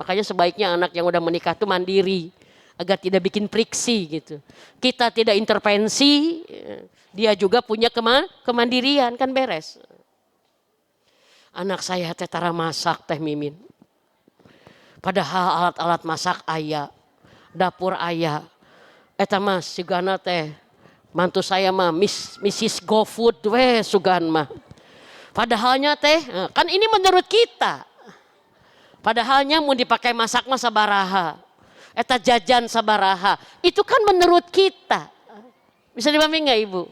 Makanya sebaiknya anak yang udah menikah tuh mandiri, agar tidak bikin friksi gitu. Kita tidak intervensi, dia juga punya kemandirian, kan beres. Anak saya teh tara masak teh Mimin. Padahal alat-alat masak aya, dapur aya. Eta mah sugana teh mantu saya mah Mrs. GoFood we sugan mah. Padahalnya teh kan ini menurut kita. Padahalnya mau dipakai masak mah sabaraha. Eta jajan sabaraha. Itu kan menurut kita. Bisa dipahami nggak Ibu?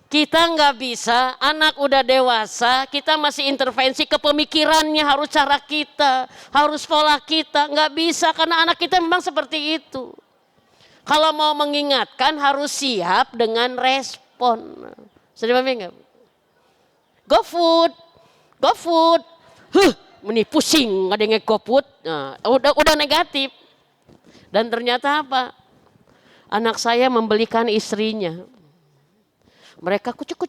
Kita nggak bisa, anak udah dewasa, kita masih intervensi ke pemikirannya, harus cara kita, harus pola kita. Nggak bisa karena anak kita memang seperti itu. Kalau mau mengingatkan harus siap dengan respon. Bisa dipahami nggak? GoFood, GoFood. Ini pusing ada yang GoFood. Nah, udah negatif. Dan ternyata apa? Anak saya membelikan istrinya. Mereka kucuk.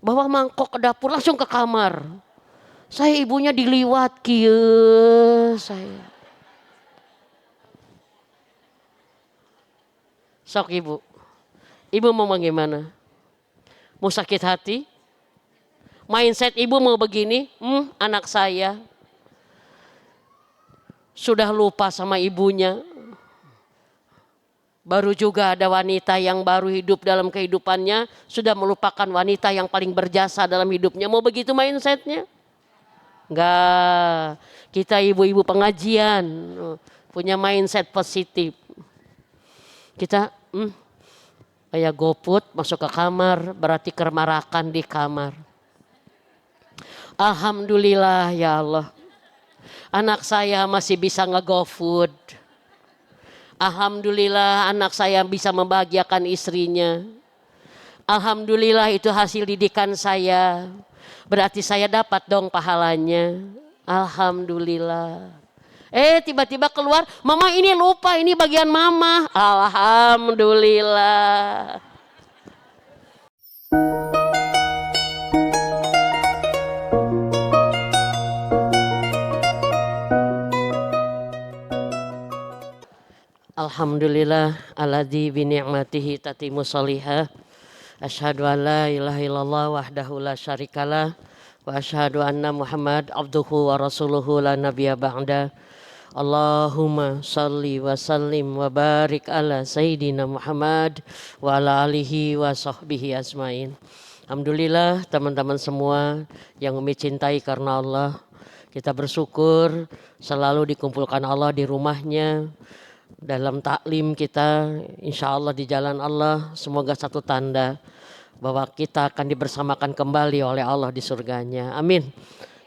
Bawa mangkok ke dapur langsung ke kamar. Saya ibunya diliwat kieu saya. Sok Ibu. Ibu mau bagaimana? Mau sakit hati? Mindset Ibu mau begini? Anak saya sudah lupa sama ibunya. Baru juga ada wanita yang baru hidup dalam kehidupannya, sudah melupakan wanita yang paling berjasa dalam hidupnya. Mau begitu mindsetnya? Enggak. Kita ibu-ibu pengajian punya mindset positif. Kita kayak GoFood masuk ke kamar, berarti kemarakan di kamar. Alhamdulillah ya Allah. Anak saya masih bisa nge-GoFood. Alhamdulillah anak saya bisa membahagiakan istrinya. Alhamdulillah itu hasil didikan saya. Berarti saya dapat dong pahalanya. Alhamdulillah. Tiba-tiba keluar, mama ini lupa, ini bagian mama. Alhamdulillah. Alhamdulillah alladzi bi ni'matihi tatimmu sholihah. Asyhadu an la ilaha illallah wahdahu la syarikalah wa asyhadu anna Muhammad abduhu wa rasuluhu la nabiyya ba'da. Allahumma salli wa sallim wa barik ala sayyidina Muhammad wa ala alihi wa sahbihi asmain. Alhamdulillah teman-teman semua yang Umi cintai karena Allah. Kita bersyukur selalu dikumpulkan Allah di rumahnya. Dalam taklim kita insya Allah di jalan Allah, semoga satu tanda bahwa kita akan dibersamakan kembali oleh Allah di surganya. Amin.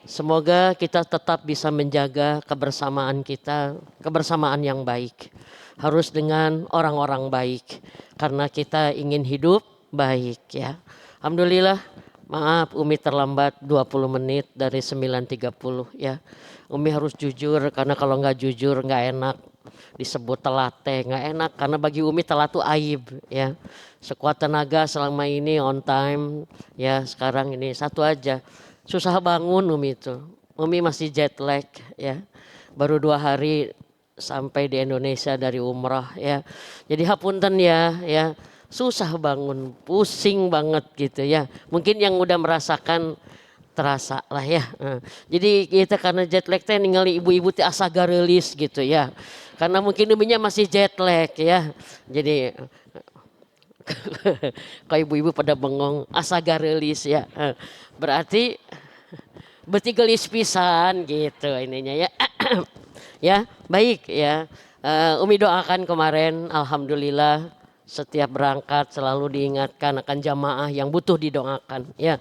Semoga kita tetap bisa menjaga kebersamaan kita, kebersamaan yang baik. Harus dengan orang-orang baik karena kita ingin hidup baik ya. Alhamdulillah, maaf Umi terlambat 20 menit dari 9.30 ya. Umi harus jujur karena kalau nggak jujur nggak enak. Disebut telat teh nggak enak karena bagi Umi telat tuh aib ya. Sekuat tenaga selama ini on time ya, sekarang ini satu aja susah bangun Umi itu. Umi masih jet lag ya, baru 2 hari sampai di Indonesia dari umrah ya. Jadi hapunten ya susah bangun, pusing banget gitu ya. Mungkin yang udah merasakan terasa lah ya. Jadi kita karena jet lag teh ningali ibu-ibu teh asa garelis gitu ya. Karena mungkin uminya masih jet lag ya. Jadi kalau ibu-ibu pada bengong asa garelis ya. Berarti gelis pisan gitu ininya ya. Ya, baik ya. Umi doakan kemarin alhamdulillah setiap berangkat selalu diingatkan akan jamaah yang butuh didoakan ya.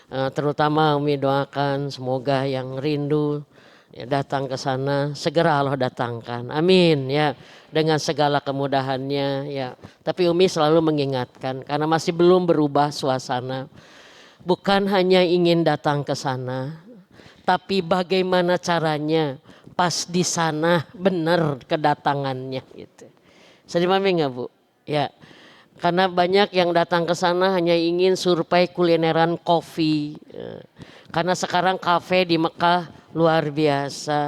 Terutama Umi doakan semoga yang rindu ya, datang ke sana segera Allah datangkan. Amin ya. Dengan segala kemudahannya ya. Tapi Umi selalu mengingatkan karena masih belum berubah suasana. Bukan hanya ingin datang ke sana, tapi bagaimana caranya pas di sana benar kedatangannya gitu. Saya dipahami nggak Bu? Ya. Karena banyak yang datang ke sana hanya ingin survei kulineran kopi. Karena sekarang kafe di Mekah luar biasa.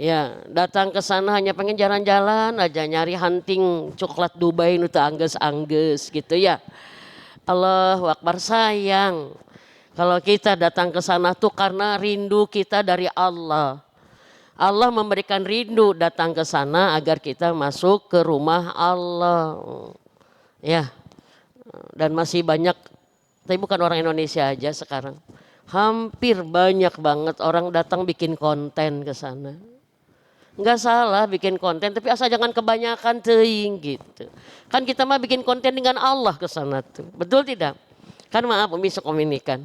Ya, datang ke sana hanya pengen jalan-jalan aja, nyari hunting coklat Dubai itu angges-angges gitu ya. Allahu Akbar, sayang. Kalau kita datang ke sana tuh karena rindu kita dari Allah. Allah memberikan rindu datang ke sana agar kita masuk ke rumah Allah. Ya, dan masih banyak, tapi bukan orang Indonesia aja sekarang. Hampir banyak banget orang datang bikin konten ke sana. Enggak salah bikin konten, tapi asal jangan kebanyakan teuing gitu. Kan kita mah bikin konten dengan Allah ke sana tuh. Betul tidak? Kan maaf Umi komunikan.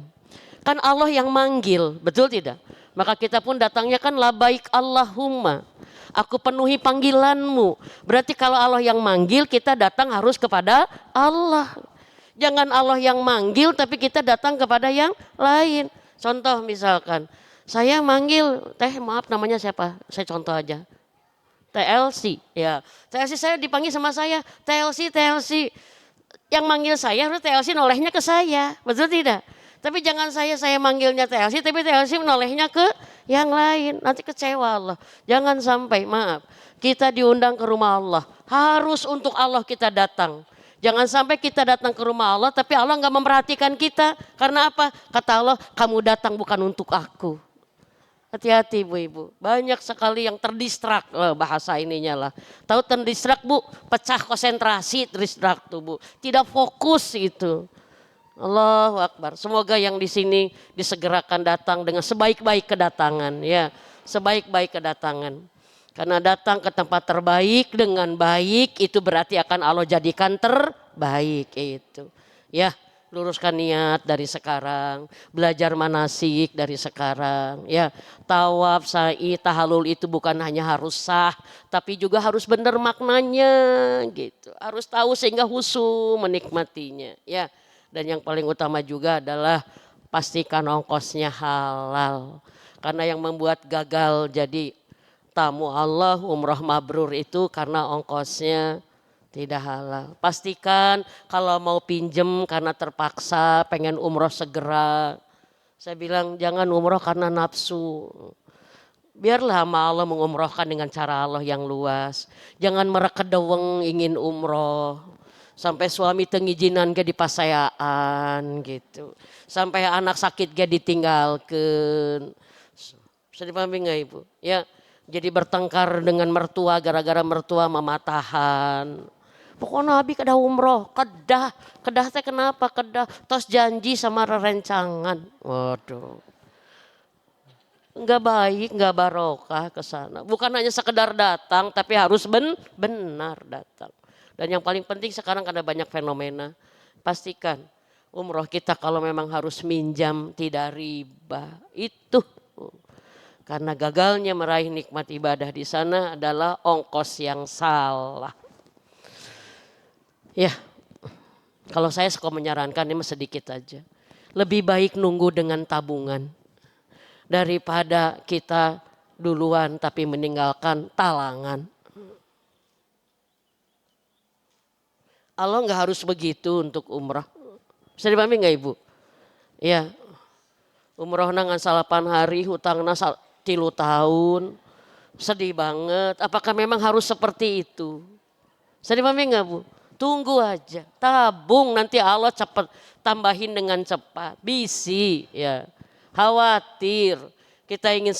Kan Allah yang manggil, betul tidak? Maka kita pun datangnya kan labaik Allahumma. Aku penuhi panggilanmu. Berarti kalau Allah yang manggil, kita datang harus kepada Allah. Jangan Allah yang manggil tapi kita datang kepada yang lain. Contoh misalkan, saya manggil maaf namanya siapa? Saya contoh aja. TLC ya. TLC saya dipanggil sama saya, TLC. Yang manggil saya harus TLC nolehnya ke saya. Betul tidak? Tapi jangan saya manggilnya TLC tapi TLC menolehnya ke yang lain. Nanti kecewa Allah. Jangan sampai, maaf. Kita diundang ke rumah Allah. Harus untuk Allah kita datang. Jangan sampai kita datang ke rumah Allah tapi Allah nggak memperhatikan kita. Karena apa? Kata Allah, kamu datang bukan untuk aku. Hati-hati Bu-ibu. Banyak sekali yang terdistrak bahasa ininya lah. Tahu terdistrak Bu? Pecah konsentrasi terdistrak tuh Bu. Tidak fokus itu. Allahu Akbar. Semoga yang di sini disegerakan datang dengan sebaik-baik kedatangan ya, sebaik-baik kedatangan. Karena datang ke tempat terbaik dengan baik itu berarti akan Allah jadikan terbaik itu. Ya, luruskan niat dari sekarang, belajar manasik dari sekarang ya. Tawaf, sa'i, tahallul itu bukan hanya harus sah tapi juga harus benar maknanya gitu. Harus tahu sehingga khusyuk menikmatinya ya. Dan yang paling utama juga adalah pastikan ongkosnya halal. Karena yang membuat gagal jadi tamu Allah umrah mabrur itu karena ongkosnya tidak halal. Pastikan kalau mau pinjem karena terpaksa pengen umroh segera. Saya bilang jangan umroh karena nafsu. Biarlah sama Allah mengumrohkan dengan cara Allah yang luas. Jangan merekedeweng ingin umroh. Sampai suami tengijinan ke di pasayaan gitu. Sampai anak sakit ke ditinggalkan. Bisa dipahami gak Ibu? Ya, jadi bertengkar dengan mertua gara-gara mertua mematahan. Pokoknya Nabi kedah umroh, kedah teh kenapa kedah? Tos janji sama rencangan. Waduh. Enggak baik, enggak barokah ke sana. Bukan hanya sekedar datang tapi harus benar datang. Dan yang paling penting sekarang karena banyak fenomena, pastikan umroh kita kalau memang harus minjam tidak riba. Itu karena gagalnya meraih nikmat ibadah di sana adalah ongkos yang salah. Ya, kalau saya suka menyarankan ini sedikit aja. Lebih baik nunggu dengan tabungan daripada kita duluan tapi meninggalkan talangan. Allah nggak harus begitu untuk umrah. Bisa dipahami nggak Ibu? Ya, umrah nangan 8 hari, hutangna 3 tahun, sedih banget. Apakah memang harus seperti itu? Bisa dipahami nggak Bu? Tunggu aja, tabung nanti Allah cepat tambahin dengan cepat. Bisi ya, khawatir. Kita ingin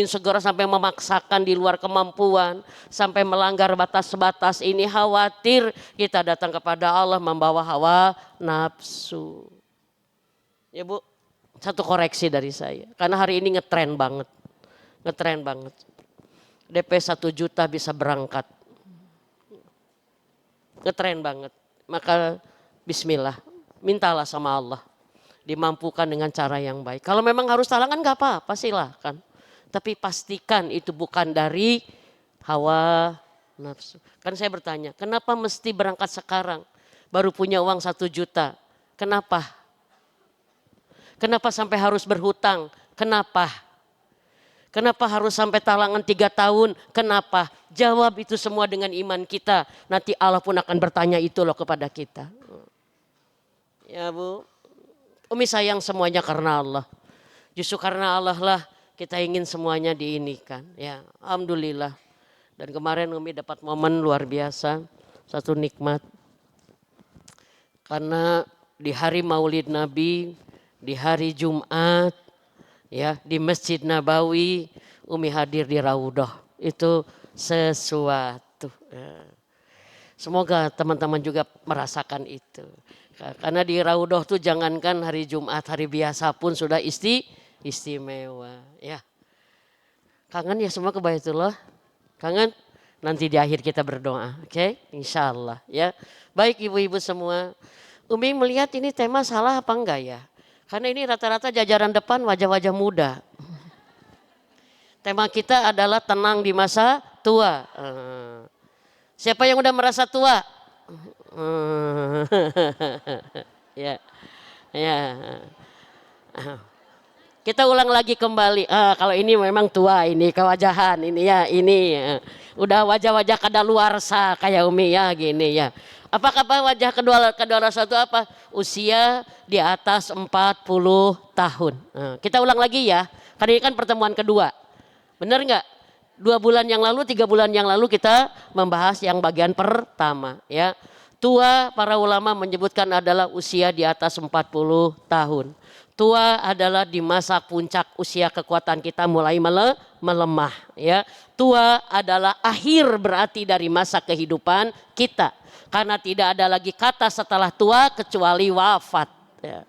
segera sampai memaksakan di luar kemampuan. Sampai melanggar batas-batas ini khawatir kita datang kepada Allah membawa hawa nafsu. Ya Bu, satu koreksi dari saya. Karena hari ini ngetren banget. DP 1 juta bisa berangkat. Ngetren banget. Maka bismillah, mintalah sama Allah. Dimampukan dengan cara yang baik. Kalau memang harus talangan gak apa-apa silahkan. Tapi pastikan itu bukan dari hawa nafsu. Kan saya bertanya, kenapa mesti berangkat sekarang? Baru punya uang 1 juta. Kenapa? Kenapa sampai harus berhutang? Kenapa? Kenapa harus sampai talangan 3 tahun? Kenapa? Jawab itu semua dengan iman kita. Nanti Allah pun akan bertanya itu loh kepada kita. Ya Bu, Umi sayang semuanya karena Allah. Justru karena Allah lah kita ingin semuanya diinikan. Ya, alhamdulillah. Dan kemarin Umi dapat momen luar biasa, satu nikmat. Karena di hari Maulid Nabi, di hari Jumat, ya di Masjid Nabawi, Umi hadir di Raudhah. Itu sesuatu. Ya. Semoga teman-teman juga merasakan itu. Karena di Raudhah tuh jangankan hari Jumat, hari biasa pun sudah istimewa. Ya. Kangen ya semua ke Baitullah? Kangen? Nanti di akhir kita berdoa, oke? Insya Allah ya. Baik ibu-ibu semua, Umi melihat ini tema salah apa enggak ya? Karena ini rata-rata jajaran depan wajah-wajah muda. Tema kita adalah tenang di masa tua. Siapa yang udah merasa tua? Ya, ya. Kita ulang lagi kembali. Kalau ini memang tua, ini kewajahan, ini ya, ini udah wajah-wajah kadaluarsa kayak Umi ya, gini ya. Apakah wajah kadaluarsa itu apa? Usia di atas 40 tahun. Kita ulang lagi ya. Karena ini kan pertemuan kedua. Benar nggak? 2 bulan yang lalu, 3 bulan yang lalu kita membahas yang bagian pertama ya. Tua para ulama menyebutkan adalah usia di atas 40 tahun. Tua adalah di masa puncak usia kekuatan kita mulai melemah ya. Tua adalah akhir berarti dari masa kehidupan kita. Karena tidak ada lagi kata setelah tua kecuali wafat ya.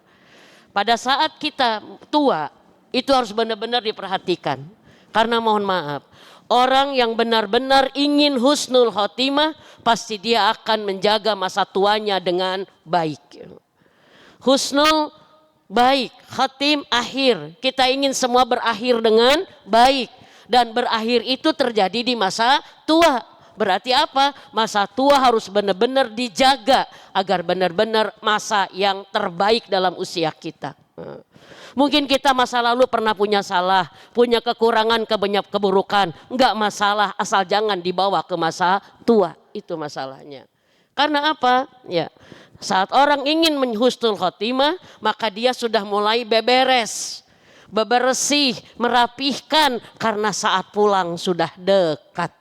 Pada saat kita tua itu harus benar-benar diperhatikan. Karena mohon maaf, orang yang benar-benar ingin husnul khotimah pasti dia akan menjaga masa tuanya dengan baik. Husnul baik, khatim akhir. Kita ingin semua berakhir dengan baik. Dan berakhir itu terjadi di masa tua. Berarti apa? Masa tua harus benar-benar dijaga agar benar-benar masa yang terbaik dalam usia kita. Mungkin kita masa lalu pernah punya salah, punya kekurangan, keburukan. Enggak masalah, asal jangan dibawa ke masa tua. Itu masalahnya. Karena apa? Ya, saat orang ingin husnul khotimah, maka dia sudah mulai beberes, bebersih, merapihkan karena saat pulang sudah dekat.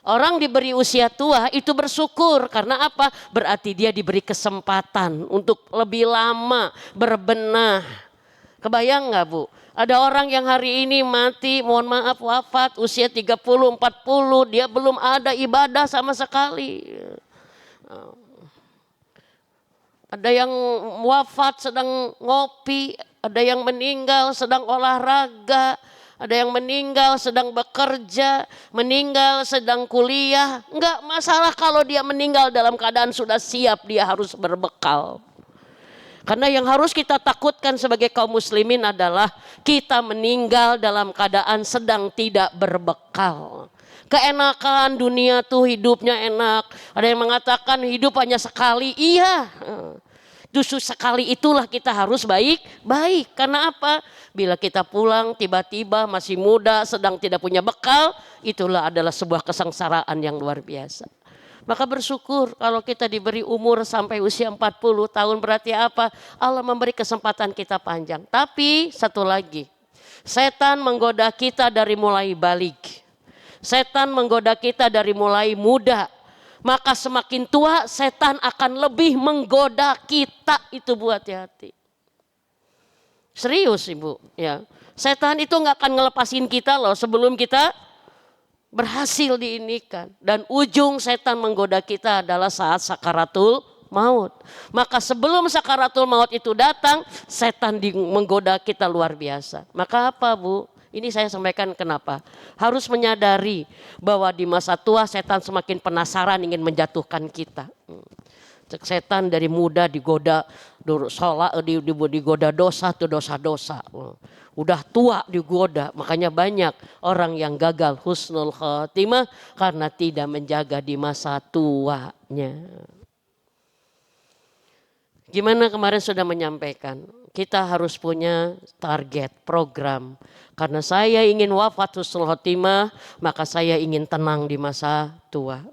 Orang diberi usia tua itu bersyukur karena apa? Berarti dia diberi kesempatan untuk lebih lama berbenah. Kebayang nggak Bu? Ada orang yang hari ini mati, mohon maaf wafat usia 30, 40, dia belum ada ibadah sama sekali. Ada yang wafat sedang ngopi, ada yang meninggal sedang olahraga. Ada yang meninggal sedang bekerja, meninggal sedang kuliah. Enggak masalah kalau dia meninggal dalam keadaan sudah siap, dia harus berbekal. Karena yang harus kita takutkan sebagai kaum muslimin adalah kita meninggal dalam keadaan sedang tidak berbekal. Keenakan dunia tuh hidupnya enak. Ada yang mengatakan hidup hanya sekali. Iya. Justru sekali itulah kita harus baik-baik. Karena apa? Bila kita pulang tiba-tiba masih muda sedang tidak punya bekal, itulah adalah sebuah kesengsaraan yang luar biasa. Maka bersyukur kalau kita diberi umur sampai usia 40 tahun berarti apa? Allah memberi kesempatan kita panjang. Tapi satu lagi, setan menggoda kita dari mulai balik. Setan menggoda kita dari mulai muda. Maka semakin tua setan akan lebih menggoda kita, itu buat hati-hati. Serius Ibu ya. Setan itu gak akan ngelepasin kita loh sebelum kita berhasil diinikan. Dan ujung setan menggoda kita adalah saat sakaratul maut. Maka sebelum sakaratul maut itu datang, setan menggoda kita luar biasa. Maka apa Bu? Ini saya sampaikan kenapa. Harus menyadari bahwa di masa tua setan semakin penasaran ingin menjatuhkan kita. Setan dari muda digoda digoda dosa tuh dosa-dosa. Udah tua digoda, makanya banyak orang yang gagal husnul khotimah karena tidak menjaga di masa tuanya. Gimana kemarin sudah menyampaikan, kita harus punya target, program. Karena saya ingin wafat husnul khotimah, maka saya ingin tenang di masa tua.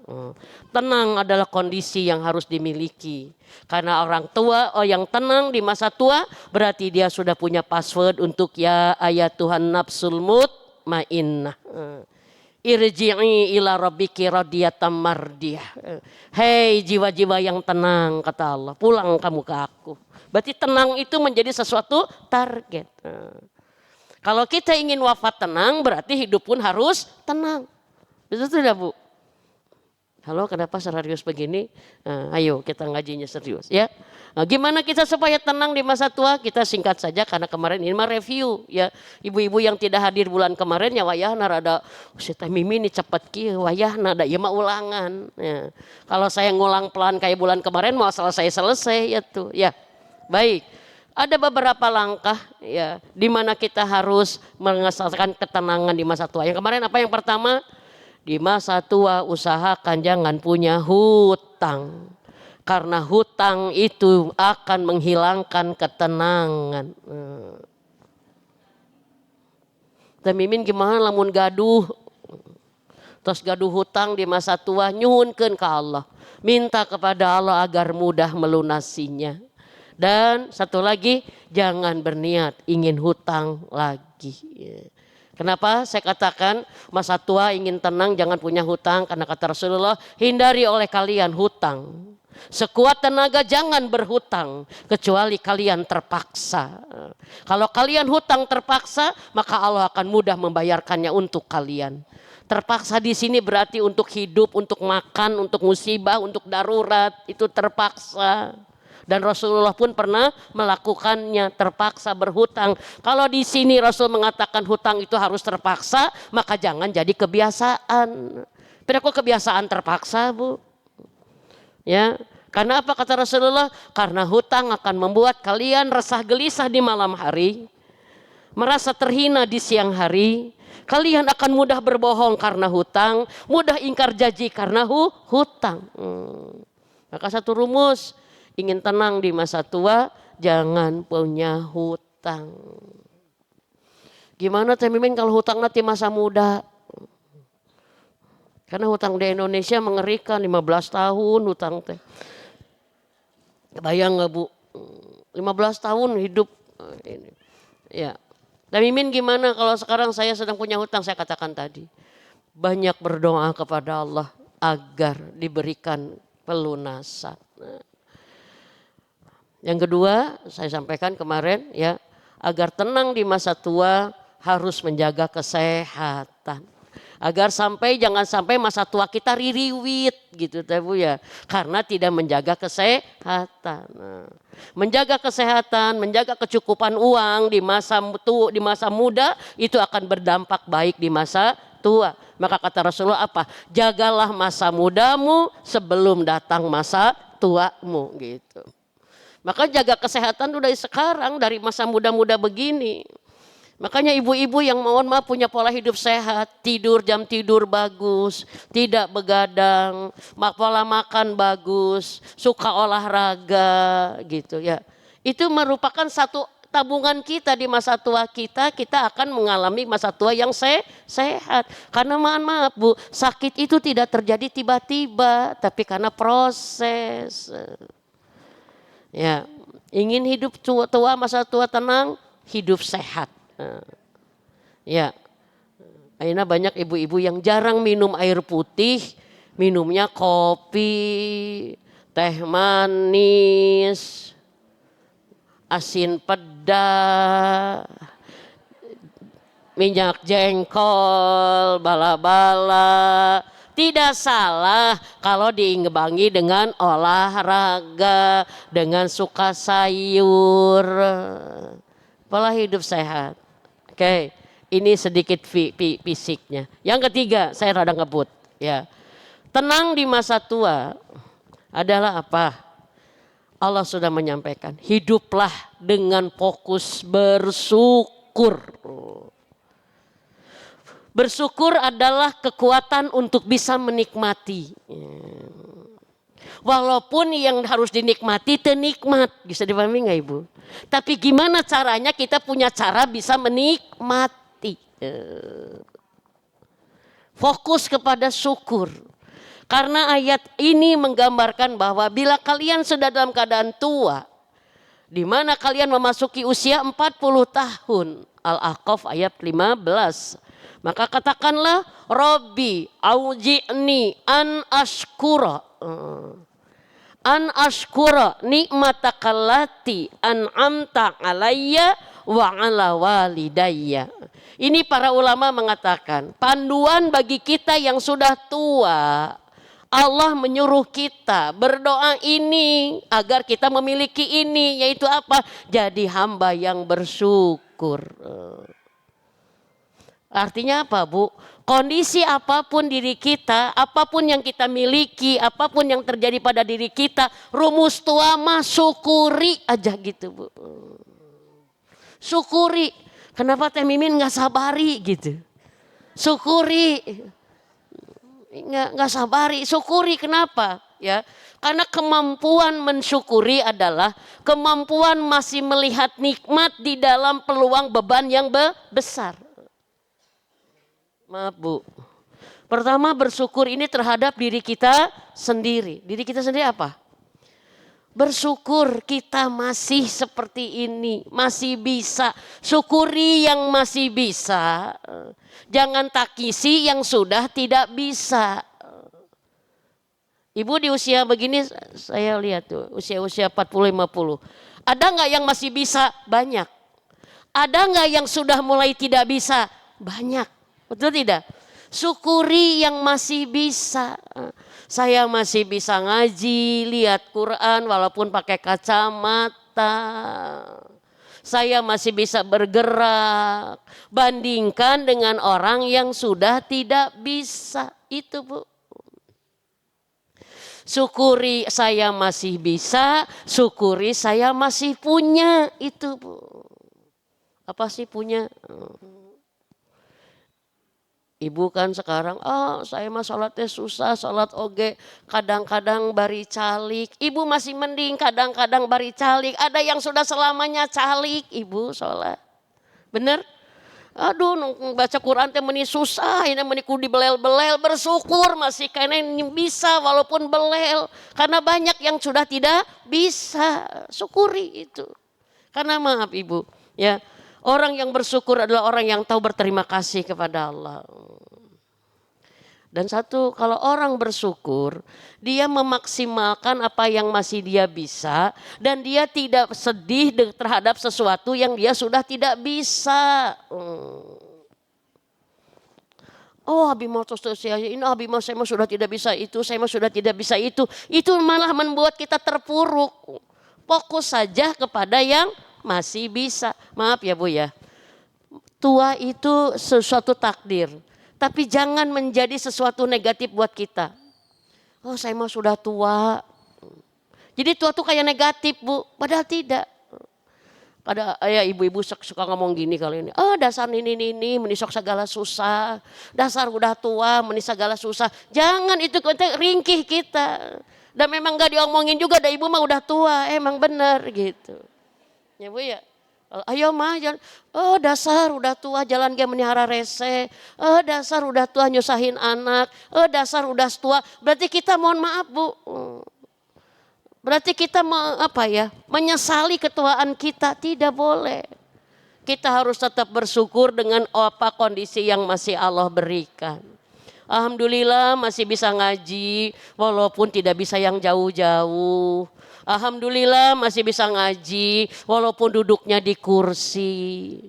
Tenang adalah kondisi yang harus dimiliki. Karena orang tua yang tenang di masa tua berarti dia sudah punya password untuk ya ayat Tuhan nafsul mutmainnah. Irji'i ila rabbiki radiyatan mardiyah. Hei jiwa-jiwa yang tenang, kata Allah, pulang kamu ke aku. Berarti tenang itu menjadi sesuatu target. Kalau kita ingin wafat tenang, berarti hidup pun harus tenang. Betul tidak, Bu? Halo, kenapa serius begini? Ayo kita ngajinya serius ya. Gimana kita supaya tenang di masa tua? Kita singkat saja karena kemarin ini mah review ya. Ibu-ibu yang tidak hadir bulan kemarin ya wayahna rada si teh Mimi ini cepet kieu wayahna da ieu mah ulangan ya. Kalau saya ngulang pelan kayak bulan kemarin mau selesai ya tuh ya. Baik. Ada beberapa langkah ya di mana kita harus mengesahkan ketenangan di masa tua. Yang kemarin apa yang pertama? Di masa tua usahakan jangan punya hutang. Karena hutang itu akan menghilangkan ketenangan. Teh Mimin gimana lamun gaduh? Terus gaduh hutang di masa tua nyuhunkeun ke Allah. Minta kepada Allah agar mudah melunasinya. Dan satu lagi jangan berniat ingin hutang lagi. Kenapa saya katakan masa tua ingin tenang jangan punya hutang, karena kata Rasulullah hindari oleh kalian hutang. Sekuat tenaga jangan berhutang kecuali kalian terpaksa. Kalau kalian hutang terpaksa maka Allah akan mudah membayarkannya untuk kalian. Terpaksa di sini berarti untuk hidup, untuk makan, untuk musibah, untuk darurat, itu terpaksa. Dan Rasulullah pun pernah melakukannya, terpaksa berhutang. Kalau di sini Rasul mengatakan hutang itu harus terpaksa, maka jangan jadi kebiasaan. Tapi kok kebiasaan terpaksa, Bu? Ya, karena apa kata Rasulullah? Karena hutang akan membuat kalian resah gelisah di malam hari, merasa terhina di siang hari. Kalian akan mudah berbohong karena hutang, mudah ingkar janji karena hutang. Maka satu rumus, ingin tenang di masa tua, jangan punya hutang. Gimana Teh Mimin kalau hutang nanti masa muda? Karena hutang di Indonesia mengerikan, 15 tahun hutang teh. Bayang nggak Bu? 15 tahun hidup ini. Ya. Teh Mimin gimana kalau sekarang saya sedang punya hutang? Saya katakan tadi, banyak berdoa kepada Allah agar diberikan pelunasan. Yang kedua, saya sampaikan kemarin ya, agar tenang di masa tua harus menjaga kesehatan. Agar jangan sampai masa tua kita ririwit gitu Bu ya, karena tidak menjaga kesehatan. Menjaga kesehatan, menjaga kecukupan uang di masa muda itu akan berdampak baik di masa tua. Maka kata Rasulullah apa? Jagalah masa mudamu sebelum datang masa tuamu gitu. Maka jaga kesehatan udah sekarang dari masa muda-muda begini. Makanya ibu-ibu yang mohon maaf punya pola hidup sehat, jam tidur bagus, tidak begadang, pola makan bagus, suka olahraga gitu ya. Itu merupakan satu tabungan kita di masa tua kita akan mengalami masa tua yang sehat. Karena mohon maaf Bu, sakit itu tidak terjadi tiba-tiba, tapi karena proses. Ya, ingin hidup tua masa tua tenang, hidup sehat. Ya, akhirnya banyak ibu-ibu yang jarang minum air putih, minumnya kopi, teh manis, asin peda, minyak jengkol, bala-bala. Tidak salah kalau diimbangi dengan olahraga, dengan suka sayur, pola hidup sehat. Oke, ini sedikit fisiknya. Yang ketiga, saya rada ngebut. Ya, tenang di masa tua adalah apa? Allah sudah menyampaikan, hiduplah dengan fokus bersyukur. Bersyukur adalah kekuatan untuk bisa menikmati. Walaupun yang harus dinikmati nikmat, bisa dipahami nggak Ibu? Tapi gimana caranya kita punya cara bisa menikmati. Fokus kepada syukur. Karena ayat ini menggambarkan bahwa bila kalian sudah dalam keadaan tua, di mana kalian memasuki usia 40 tahun. Al-Ahqaf ayat 15. Maka katakanlah, Rabbi auji'ni an ashkura. An ashkura nikmatakallati an'amta alayya wa ala walidayya. Ini para ulama mengatakan panduan bagi kita yang sudah tua. Allah menyuruh kita berdoa ini agar kita memiliki ini, yaitu apa? Jadi hamba yang bersyukur. Artinya apa Bu? Kondisi apapun diri kita, apapun yang kita miliki, apapun yang terjadi pada diri kita, rumus tua mah syukuri aja gitu Bu. Syukuri. Kenapa Teh Mimin gak sabari gitu? Syukuri. Nggak sabari, syukuri. Kenapa? Ya, karena kemampuan mensyukuri adalah kemampuan masih melihat nikmat di dalam peluang beban yang besar. Maaf Bu. Pertama bersyukur ini terhadap diri kita sendiri. Diri kita sendiri apa? Bersyukur kita masih seperti ini, masih bisa. Syukuri yang masih bisa. Jangan takisi yang sudah tidak bisa. Ibu di usia begini saya lihat tuh, usia-usia 40-50. Ada nggak yang masih bisa? Banyak. Ada nggak yang sudah mulai tidak bisa? Banyak. Betul tidak? Syukuri yang masih bisa. Saya masih bisa ngaji, lihat Quran walaupun pakai kacamata. Saya masih bisa bergerak. Bandingkan dengan orang yang sudah tidak bisa. Itu Bu. Syukuri saya masih bisa, syukuri saya masih punya. Itu Bu. Apa sih punya? Ibu kan sekarang, saya mah sholatnya susah, sholat oge kadang-kadang bari calik. Ibu masih mending kadang-kadang bari calik. Ada yang sudah selamanya calik, Ibu sholat. Bener? Aduh, baca Quran teh meni susah, ini meni kudu belel-belel, bersyukur masih kayaknya bisa walaupun belel. Karena banyak yang sudah tidak bisa, syukuri itu. Karena maaf Ibu, ya. Orang yang bersyukur adalah orang yang tahu berterima kasih kepada Allah. Dan satu, kalau orang bersyukur, dia memaksimalkan apa yang masih dia bisa. Dan dia tidak sedih terhadap sesuatu yang dia sudah tidak bisa. Oh Abi mau saya ini, Abi mau saya sudah tidak bisa itu, saya sudah tidak bisa itu. Itu malah membuat kita terpuruk. Fokus saja kepada yang masih bisa. Maaf ya Bu ya. Tua itu sesuatu takdir. Tapi jangan menjadi sesuatu negatif buat kita. Oh saya mah sudah tua. Jadi tua tuh kayak negatif Bu. Padahal tidak. Pada ya ibu-ibu suka ngomong gini kali ini. Oh dasar ini menisok segala susah. Dasar udah tua menisok segala susah. Jangan itu ringkih kita. Dan memang gak diomongin juga. Ada ibu mah udah tua. Emang benar gitu. Ya Bu ya, ayo mah jalan. Oh dasar udah tua jalan dia menihara rese. Oh dasar udah tua nyusahin anak. Oh dasar udah tua. Berarti kita mohon maaf Bu. Berarti kita menyesali ketuaan kita. Tidak boleh. Kita harus tetap bersyukur dengan apa kondisi yang masih Allah berikan. Alhamdulillah masih bisa ngaji walaupun tidak bisa yang jauh-jauh. Alhamdulillah masih bisa ngaji walaupun duduknya di kursi.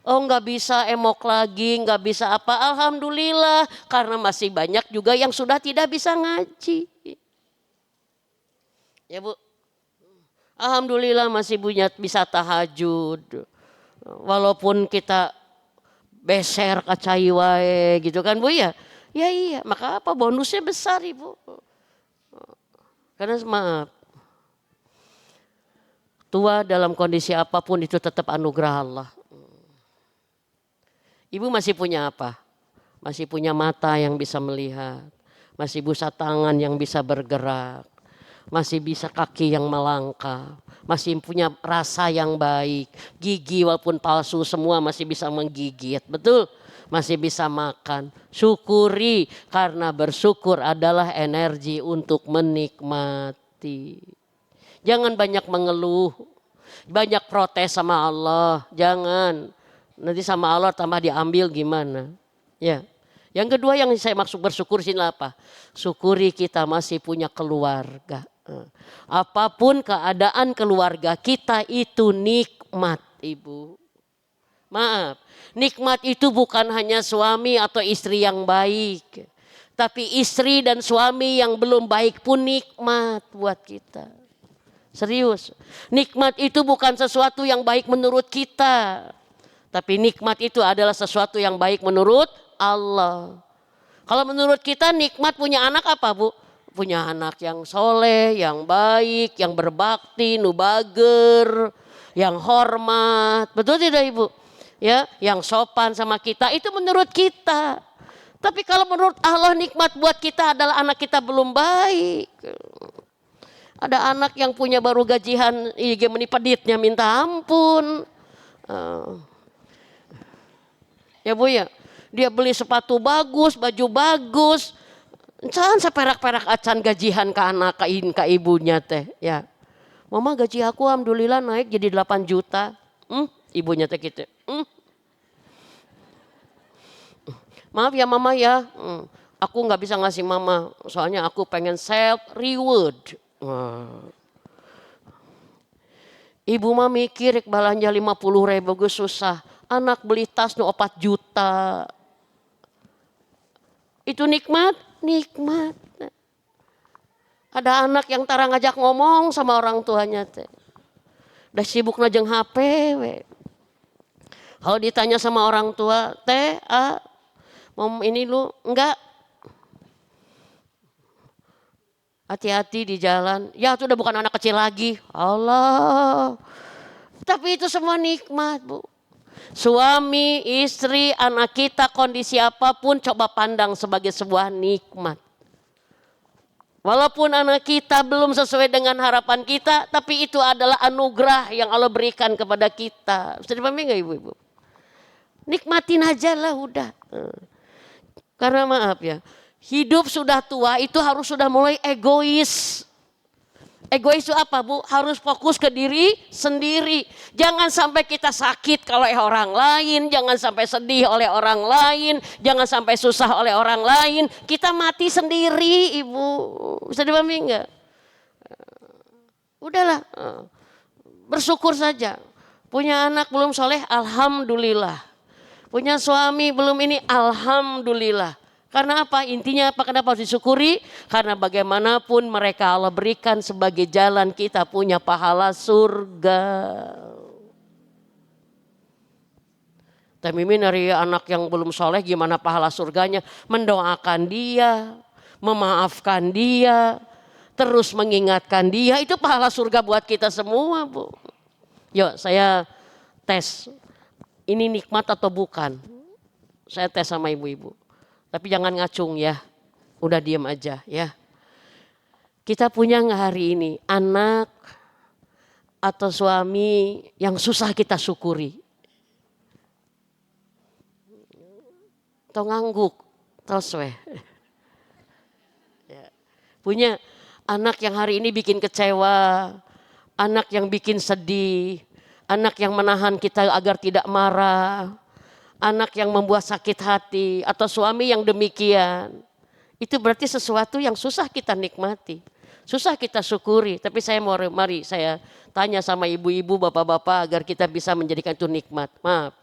Oh nggak bisa emok lagi, nggak bisa apa. Alhamdulillah karena masih banyak juga yang sudah tidak bisa ngaji. Ya Bu. Alhamdulillah masih bisa tahajud. Walaupun kita beser kacai wae gitu kan Bu ya. Ya iya, maka apa bonusnya besar Ibu. Karena maaf. Tua dalam kondisi apapun itu tetap anugerah Allah. Ibu masih punya apa? Masih punya mata yang bisa melihat. Masih bisa tangan yang bisa bergerak. masih bisa kaki yang melangkah, masih punya rasa yang baik, gigi walaupun palsu semua masih bisa menggigit, betul? Masih bisa makan. Syukuri, karena bersyukur adalah energi untuk menikmati. Jangan banyak mengeluh, banyak protes sama Allah, jangan. Nanti sama Allah tambah diambil gimana? Ya. Yang kedua yang saya maksud bersyukur sini apa? Syukuri kita masih punya keluarga. Apapun keadaan keluarga kita itu nikmat, Ibu. Maaf, nikmat itu bukan hanya suami atau istri yang baik. Tapi istri dan suami yang belum baik pun nikmat buat kita. Serius, nikmat itu bukan sesuatu yang baik menurut kita. Tapi nikmat itu adalah sesuatu yang baik menurut Allah. Kalau menurut kita nikmat punya anak apa, Bu? Punya anak yang soleh, yang baik, yang berbakti, nubager, yang hormat. Betul tidak, Ibu? Ya, yang sopan sama kita, itu menurut kita. Tapi kalau menurut Allah nikmat buat kita adalah anak kita belum baik. Ada anak yang punya baru gajian, IG menipeditnya minta ampun. Ya Bu ya, dia beli sepatu bagus, baju bagus. Can seperak-perak acan gajian ke anak, ke ibunya teh. Ya, mama gaji aku alhamdulillah naik jadi 8 juta. Ibunya teh gitu. Maaf ya mama ya, aku nggak bisa ngasih mama, soalnya aku pengen self reward. Ibu mah mikir belanja 50.000 gue susah, anak beli tas nu 4 juta. Itu nikmat, nikmat. Ada anak yang tara ngajak ngomong sama orang tuanya teh. Udah sibuk najeng HP we. Kalau ditanya sama orang tua, teh, mau ini lu, enggak. Hati-hati di jalan. Ya itu udah bukan anak kecil lagi. Allah. Tapi itu semua nikmat, Bu. Suami, istri, anak kita, kondisi apapun coba pandang sebagai sebuah nikmat. Walaupun anak kita belum sesuai dengan harapan kita, tapi itu adalah anugerah yang Allah berikan kepada kita. Bisa dipahami enggak Ibu-ibu? Nikmatin aja lah udah. Karena maaf ya, hidup sudah tua itu harus sudah mulai egois. Egois itu apa Bu? Harus fokus ke diri sendiri. Jangan sampai kita sakit kalau orang lain. Jangan sampai sedih oleh orang lain. Jangan sampai susah oleh orang lain. Kita mati sendiri Ibu. Bisa dipahami enggak? Udahlah. Bersyukur saja. Punya anak belum soleh, alhamdulillah. Punya suami belum ini, alhamdulillah. Karena apa? Intinya apa? Kenapa harus disyukuri? Karena bagaimanapun mereka Allah berikan sebagai jalan kita punya pahala surga. Tapi mimin dari anak yang belum soleh gimana pahala surganya? Mendoakan dia, memaafkan dia, terus mengingatkan dia. Itu pahala surga buat kita semua Bu. Yuk saya tes. Ini nikmat atau bukan? Saya tes sama ibu-ibu. Tapi jangan ngacung ya. Udah diam aja ya. Kita punya nggak hari ini anak atau suami yang susah kita syukuri? Atau ngangguk? Terus weh. Ya. Punya anak yang hari ini bikin kecewa. Anak yang bikin sedih. Anak yang menahan kita agar tidak marah. Anak yang membuat sakit hati. Atau suami yang demikian. Itu berarti sesuatu yang susah kita nikmati. Susah kita syukuri. Tapi mari saya tanya sama ibu-ibu, bapak-bapak agar kita bisa menjadikan itu nikmat. Maaf.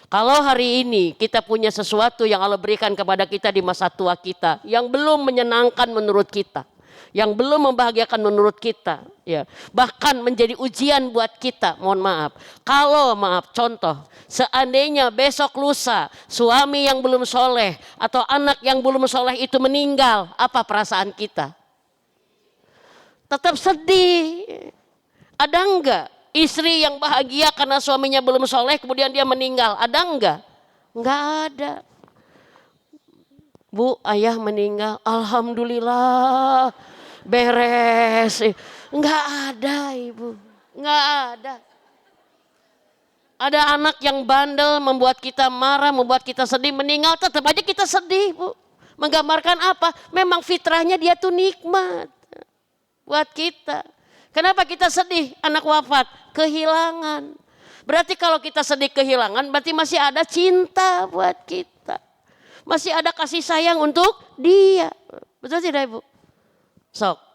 Kalau hari ini kita punya sesuatu yang Allah berikan kepada kita di masa tua kita. Yang belum menyenangkan menurut kita. Yang belum membahagiakan menurut kita, ya bahkan menjadi ujian buat kita. Mohon maaf, kalau contoh, seandainya besok lusa suami yang belum soleh atau anak yang belum soleh itu meninggal, apa perasaan kita? Tetap sedih. Ada enggak istri yang bahagia karena suaminya belum soleh kemudian dia meninggal? Ada enggak? Enggak ada. Bu, ayah meninggal, alhamdulillah. beres. Enggak ada ibu, enggak ada. Ada anak yang bandel membuat kita marah, membuat kita sedih, meninggal tetap aja kita sedih bu. Menggambarkan apa? Memang fitrahnya dia tuh nikmat buat kita. Kenapa kita sedih anak wafat? Kehilangan. Berarti kalau kita sedih kehilangan berarti masih ada cinta buat kita. Masih ada kasih sayang untuk dia. Betul tidak ibu? Sok.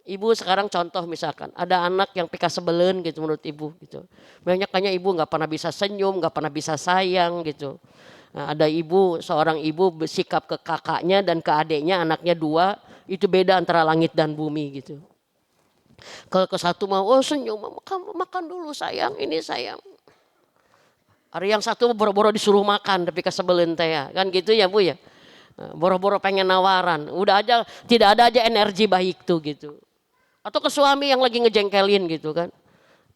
Ibu sekarang contoh misalkan ada anak yang pika sebelen gitu menurut ibu gitu. Banyaknya ibu nggak pernah bisa senyum, nggak pernah bisa sayang gitu. Nah, ada ibu, seorang ibu bersikap ke kakaknya dan ke adiknya, anaknya 2, itu beda antara langit dan bumi gitu. Kalau ke satu mau, oh senyum, makan dulu sayang, ini sayang. Ada yang satu boro-boro disuruh makan tapi kesebelin teh ya, kan gitu ya bu ya. Boro-boro pengen nawaran, udah aja tidak ada aja energi baik tuh gitu. Atau ke suami yang lagi ngejengkelin gitu kan.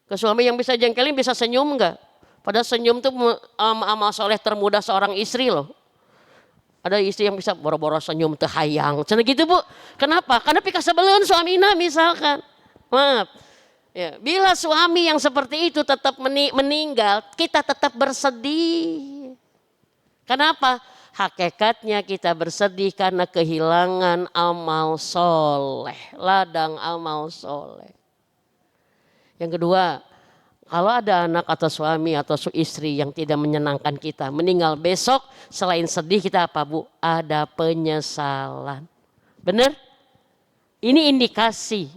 Ke suami yang bisa jengkelin bisa senyum enggak? Padahal senyum tuh amal soleh termudah seorang istri loh. Ada istri yang bisa boro-boro senyum teh hayang. Cenah gitu bu. Kenapa? Karena pika sebelum suamina misalkan. Maaf. Ya, bila suami yang seperti itu tetap meninggal, kita tetap bersedih. Kenapa? Hakikatnya kita bersedih karena kehilangan amal soleh, ladang amal soleh. Yang kedua, kalau ada anak atau suami atau istri yang tidak menyenangkan kita, meninggal besok, selain sedih kita apa bu? Ada penyesalan. Benar? Ini indikasi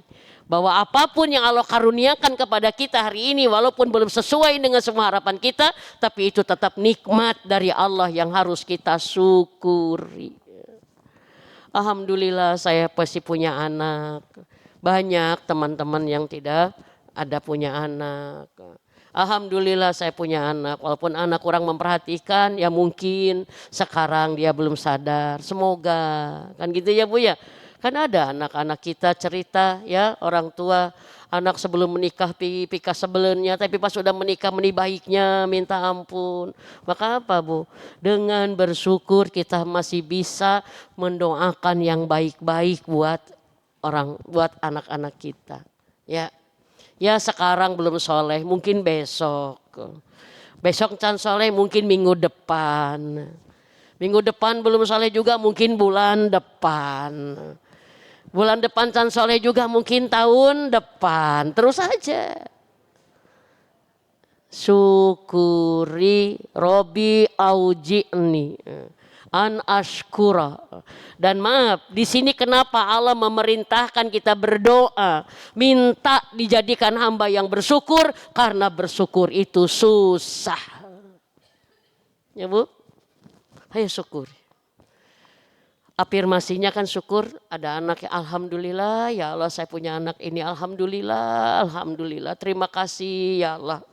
bahwa apapun yang Allah karuniakan kepada kita hari ini walaupun belum sesuai dengan semua harapan kita, tapi itu tetap nikmat dari Allah yang harus kita syukuri. Alhamdulillah saya pasti punya anak. Banyak teman-teman yang tidak ada punya anak. Alhamdulillah saya punya anak. Walaupun anak kurang memperhatikan ya mungkin sekarang dia belum sadar. Semoga kan gitu ya bu ya. Kan ada anak-anak kita cerita ya orang tua anak sebelum menikah pika sebelumnya tapi pas sudah menikah meni baiknya minta ampun. Maka apa bu? Dengan bersyukur kita masih bisa mendoakan yang baik-baik buat anak-anak kita. Ya sekarang belum soleh mungkin besok. Besok can soleh mungkin minggu depan. Minggu depan belum soleh juga mungkin bulan depan. Bulan depan can soleh juga mungkin tahun depan. Terus aja. Syukuri Robi auji'ni an ashkura. Dan maaf, di sini kenapa Allah memerintahkan kita berdoa, minta dijadikan hamba yang bersyukur karena bersyukur itu susah. Ya Bu? Ayo syukuri. Afirmasinya kan syukur, ada anak ya alhamdulillah ya Allah saya punya anak ini alhamdulillah terima kasih ya Allah.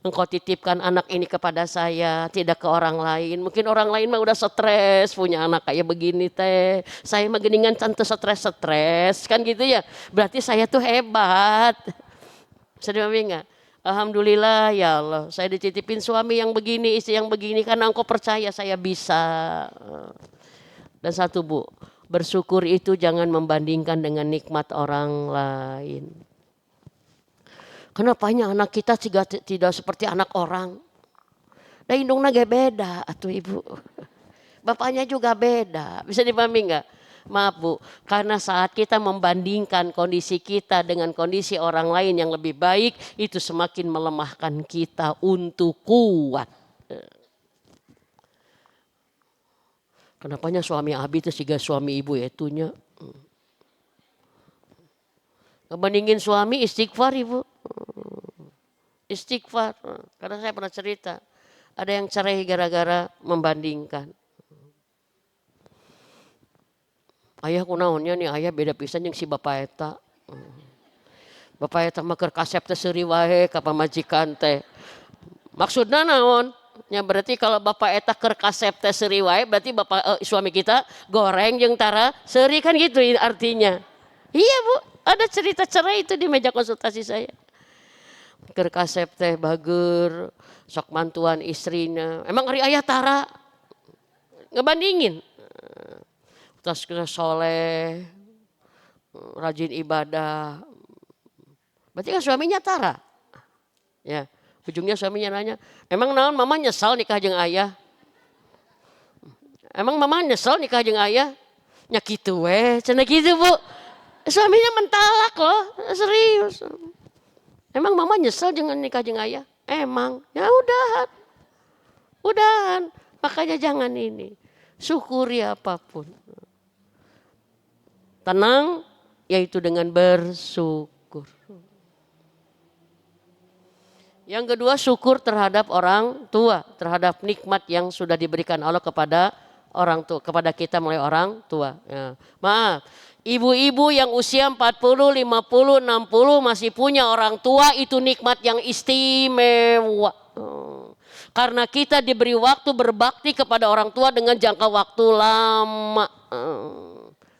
Engkau titipkan anak ini kepada saya, tidak ke orang lain. Mungkin orang lain mah udah stres punya anak kayak begini teh. Saya mah geningan cantu stres kan gitu ya. Berarti saya tuh hebat. Bisa dipahami enggak? Alhamdulillah ya Allah, saya dititipin suami yang begini, istri yang begini karena engkau percaya saya bisa. Dan satu bu, bersyukur itu jangan membandingkan dengan nikmat orang lain. Kenapanya anak kita tidak seperti anak orang? Dan indungna ge beda atuh ibu. Bapaknya juga beda. Bisa dipahami enggak? Maaf bu, karena saat kita membandingkan kondisi kita dengan kondisi orang lain yang lebih baik, itu semakin melemahkan kita untuk kuat. Kenapanya suami Abi itu juga suami ibu itunya. Ngebandingin suami istighfar ibu. Istighfar. Karena saya pernah cerita. Ada yang cerai gara-gara membandingkan. Ayah kunaonnya nih ayah beda pisan yang si bapak eta. Bapak eta mah keur kasep teh seuri wae ka pamajikan teh. Maksudna naon? Ya berarti kalau bapak eta keur kasep teh seuri wae berarti bapak suami kita goreng jeung tara seuri kan gitu artinya. Iya Bu, ada cerita cerai itu di meja konsultasi saya. Keur kasep teh bager, sok mantuan istrinya. Emang ari ayah tara ngebandingin. Tas kita soleh, rajin ibadah. Berarti kan suaminya tara. Ya, ujungnya suaminya nanya, emang naon mama nyesal nikah jeung ayah? Emang mama nyesal nikah jeung ayah? Nya kitu we, cenah gitu Bu. Suaminya mentalak loh, serius. Emang mama nyesal dengan nikah jeung ayah? Emang, ya udahan. Udahan, makanya jangan ini. Syukuri apapun. Tenang, yaitu dengan bersyukur. Yang kedua, syukur terhadap orang tua, terhadap nikmat yang sudah diberikan Allah kepada orang tua, kepada kita melalui orang tua. Ya. Maaf, ibu-ibu yang usia 40, 50, 60 masih punya orang tua, itu nikmat yang istimewa. Karena kita diberi waktu berbakti kepada orang tua dengan jangka waktu lama.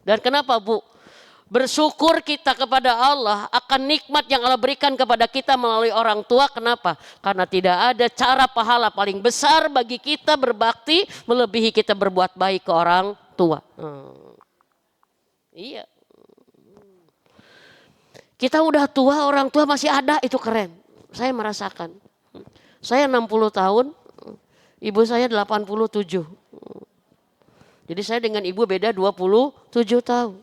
Dan kenapa Bu? Bersyukur kita kepada Allah akan nikmat yang Allah berikan kepada kita melalui orang tua. Kenapa? Karena tidak ada cara pahala paling besar bagi kita berbakti melebihi kita berbuat baik ke orang tua. Iya. Kita udah tua, orang tua masih ada, itu keren. Saya merasakan. Saya 60 tahun, ibu saya 87. Jadi saya dengan ibu beda 27 tahun.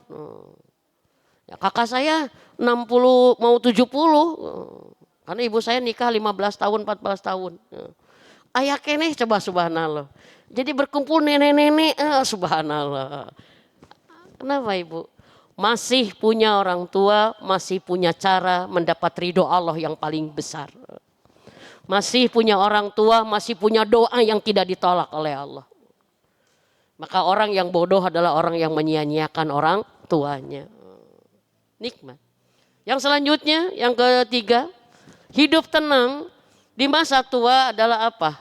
Ya, kakak saya 60 mau 70. Karena ibu saya nikah 15 tahun, 14 tahun. Ayah keneh coba subhanallah. Jadi berkumpul nenek-nenek, subhanallah. Kenapa ibu? Masih punya orang tua, masih punya cara mendapat ridho Allah yang paling besar. Masih punya orang tua, masih punya doa yang tidak ditolak oleh Allah. Maka orang yang bodoh adalah orang yang menyia-nyiakan orang tuanya. Nikmat. Yang selanjutnya, yang ketiga, hidup tenang di masa tua adalah apa?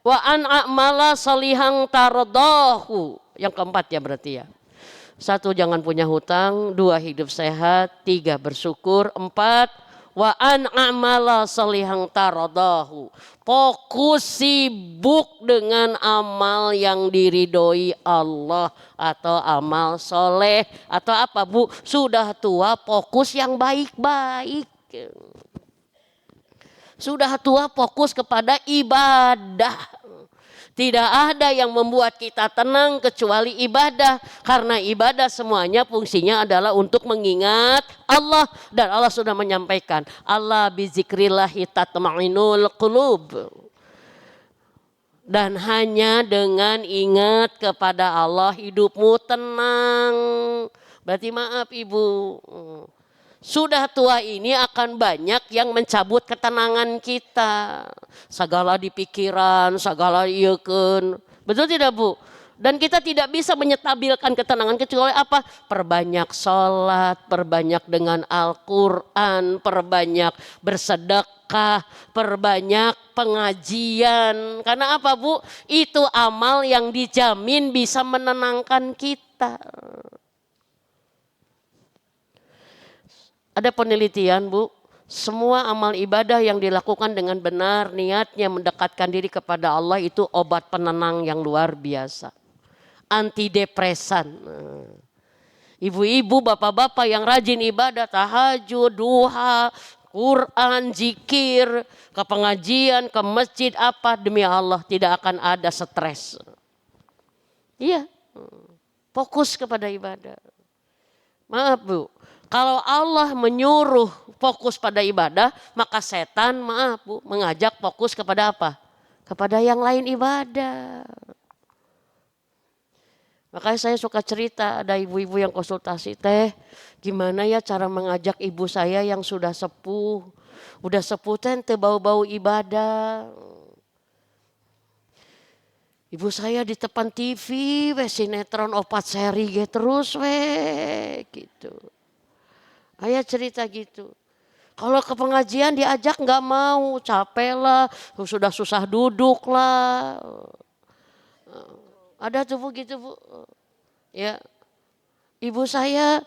Wa an a'mala salihang taradahu. Yang keempat ya berarti ya. 1, jangan punya hutang. 2, hidup sehat. 3, bersyukur. 4, wa an a'mala salihang taradahu. Fokus sibuk dengan amal yang diridhoi Allah atau amal soleh atau apa Bu? Sudah tua fokus yang baik-baik. Sudah tua fokus kepada ibadah. Tidak ada yang membuat kita tenang kecuali ibadah. Karena ibadah semuanya fungsinya adalah untuk mengingat Allah. Dan Allah sudah menyampaikan, Allah bizikrillahi tatma'innul qulub. Dan hanya dengan ingat kepada Allah hidupmu tenang. Berarti maaf ibu, sudah tua ini akan banyak yang mencabut ketenangan kita. Segala di pikiran, segala ieukeun. Betul tidak Bu? Dan kita tidak bisa menyetabilkan ketenangan kecuali apa? Perbanyak sholat, perbanyak dengan Al-Quran, perbanyak bersedekah, perbanyak pengajian. Karena apa Bu? Itu amal yang dijamin bisa menenangkan kita. Ada penelitian Bu, semua amal ibadah yang dilakukan dengan benar niatnya mendekatkan diri kepada Allah itu obat penenang yang luar biasa. Antidepresan. Ibu-ibu, bapak-bapak yang rajin ibadah, tahajud, duha, Quran, zikir, ke pengajian, ke masjid apa, demi Allah tidak akan ada stres. Iya, fokus kepada ibadah. Maaf Bu, kalau Allah menyuruh fokus pada ibadah, maka setan maaf Bu, mengajak fokus kepada apa? Kepada yang lain ibadah. Makanya saya suka cerita, ada ibu-ibu yang konsultasi, teh gimana ya cara mengajak ibu saya yang sudah sepuh. Udah sepuh teh bau-bau ibadah. Ibu saya di depan TV, sinetron 4 seri terus gitu. Ayah cerita gitu. Kalau ke pengajian diajak nggak mau, capek lah, sudah susah duduk lah. Ada tuh Bu gitu Bu. Ya, ibu saya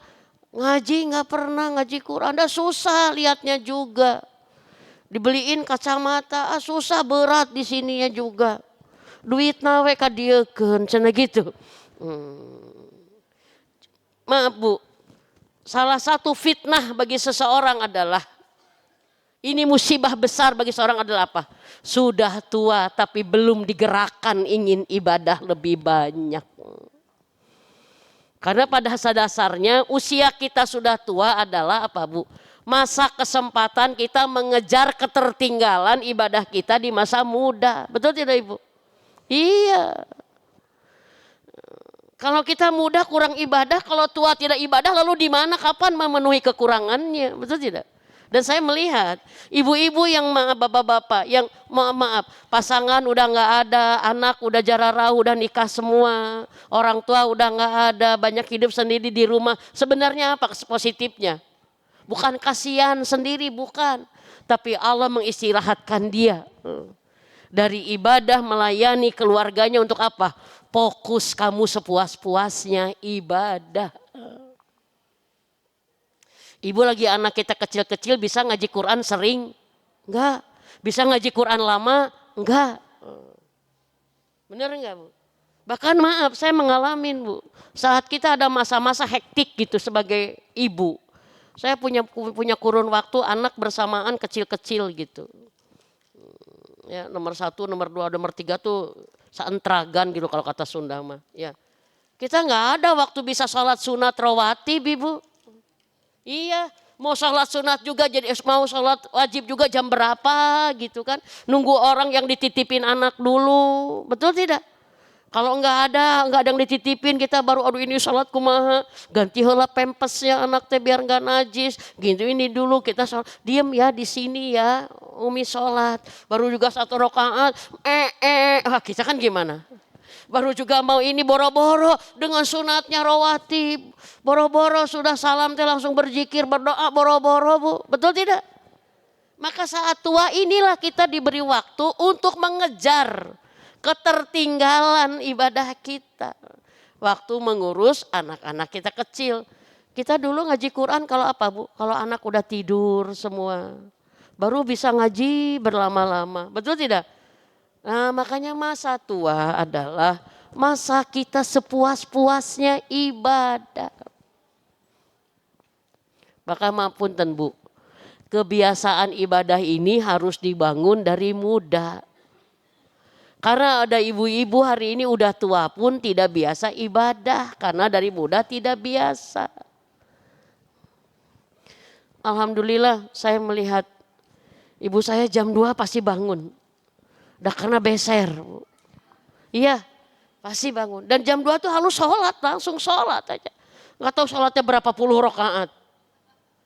ngaji nggak pernah, ngaji Quran, susah lihatnya juga. Dibeliin kacamata, susah berat di sininya juga. Duit nawe kadiekeun cenah gitu. Maaf Bu. salah satu fitnah bagi seseorang adalah, ini musibah besar bagi seorang adalah apa? Sudah tua tapi belum digerakkan ingin ibadah lebih banyak. Karena pada dasarnya usia kita sudah tua adalah apa, Bu? Masa kesempatan kita mengejar ketertinggalan ibadah kita di masa muda. Betul tidak, Ibu? Iya. Kalau kita muda kurang ibadah, kalau tua tidak ibadah, lalu di mana kapan memenuhi kekurangannya? Betul tidak? Dan saya melihat ibu-ibu yang bapak-bapak yang maaf pasangan udah nggak ada, anak udah jararau, udah nikah semua, orang tua udah nggak ada, banyak hidup sendiri di rumah. Sebenarnya apa positifnya? Bukan kasihan sendiri, bukan, tapi Allah mengistirahatkan dia dari ibadah melayani keluarganya untuk apa? Fokus kamu sepuas-puasnya ibadah. Ibu lagi anak kita kecil-kecil bisa ngaji Quran sering? Enggak. Bisa ngaji Quran lama? Enggak. Bener enggak, Bu? Bahkan maaf saya mengalamin, Bu. Saat kita ada masa-masa hektik gitu sebagai ibu. Saya punya kurun waktu anak bersamaan kecil-kecil gitu. Ya, nomor 1, nomor 2, nomor 3 tuh seentragan gitu kalau kata Sunda mah. Ya. Kita nggak ada waktu bisa sholat sunat rawatib, Ibu. Iya, mau sholat sunat juga jadi mau sholat wajib juga jam berapa gitu kan. Nunggu orang yang dititipin anak dulu, betul tidak? Kalau nggak ada yang dititipin kita baru aduh ini sholat kumaha. Ganti heula pempesnya anak teh biar nggak najis. Gitu ini dulu kita sholat. Diem ya di sini ya Umi sholat. Baru juga 1 rakaat. Wah, kita kan gimana? Baru juga mau ini boro-boro dengan sunatnya rawatib. Boro-boro sudah salam teh langsung berzikir, berdoa boro-boro, Bu. Betul tidak? Maka saat tua inilah kita diberi waktu untuk mengejar ketertinggalan ibadah kita. Waktu mengurus anak-anak kita kecil. Kita dulu ngaji Quran kalau apa, Bu? Kalau anak udah tidur semua. Baru bisa ngaji berlama-lama. Betul tidak? Nah, makanya masa tua adalah masa kita sepuas-puasnya ibadah. Maka mapunten, Bu, kebiasaan ibadah ini harus dibangun dari muda. Karena ada ibu-ibu hari ini udah tua pun tidak biasa ibadah karena dari muda tidak biasa. Alhamdulillah saya melihat ibu saya jam 2 pasti bangun. Udah karena beser. Iya pasti bangun. Dan jam 2 tuh harus sholat, langsung sholat aja. Gak tahu sholatnya berapa puluh rakaat.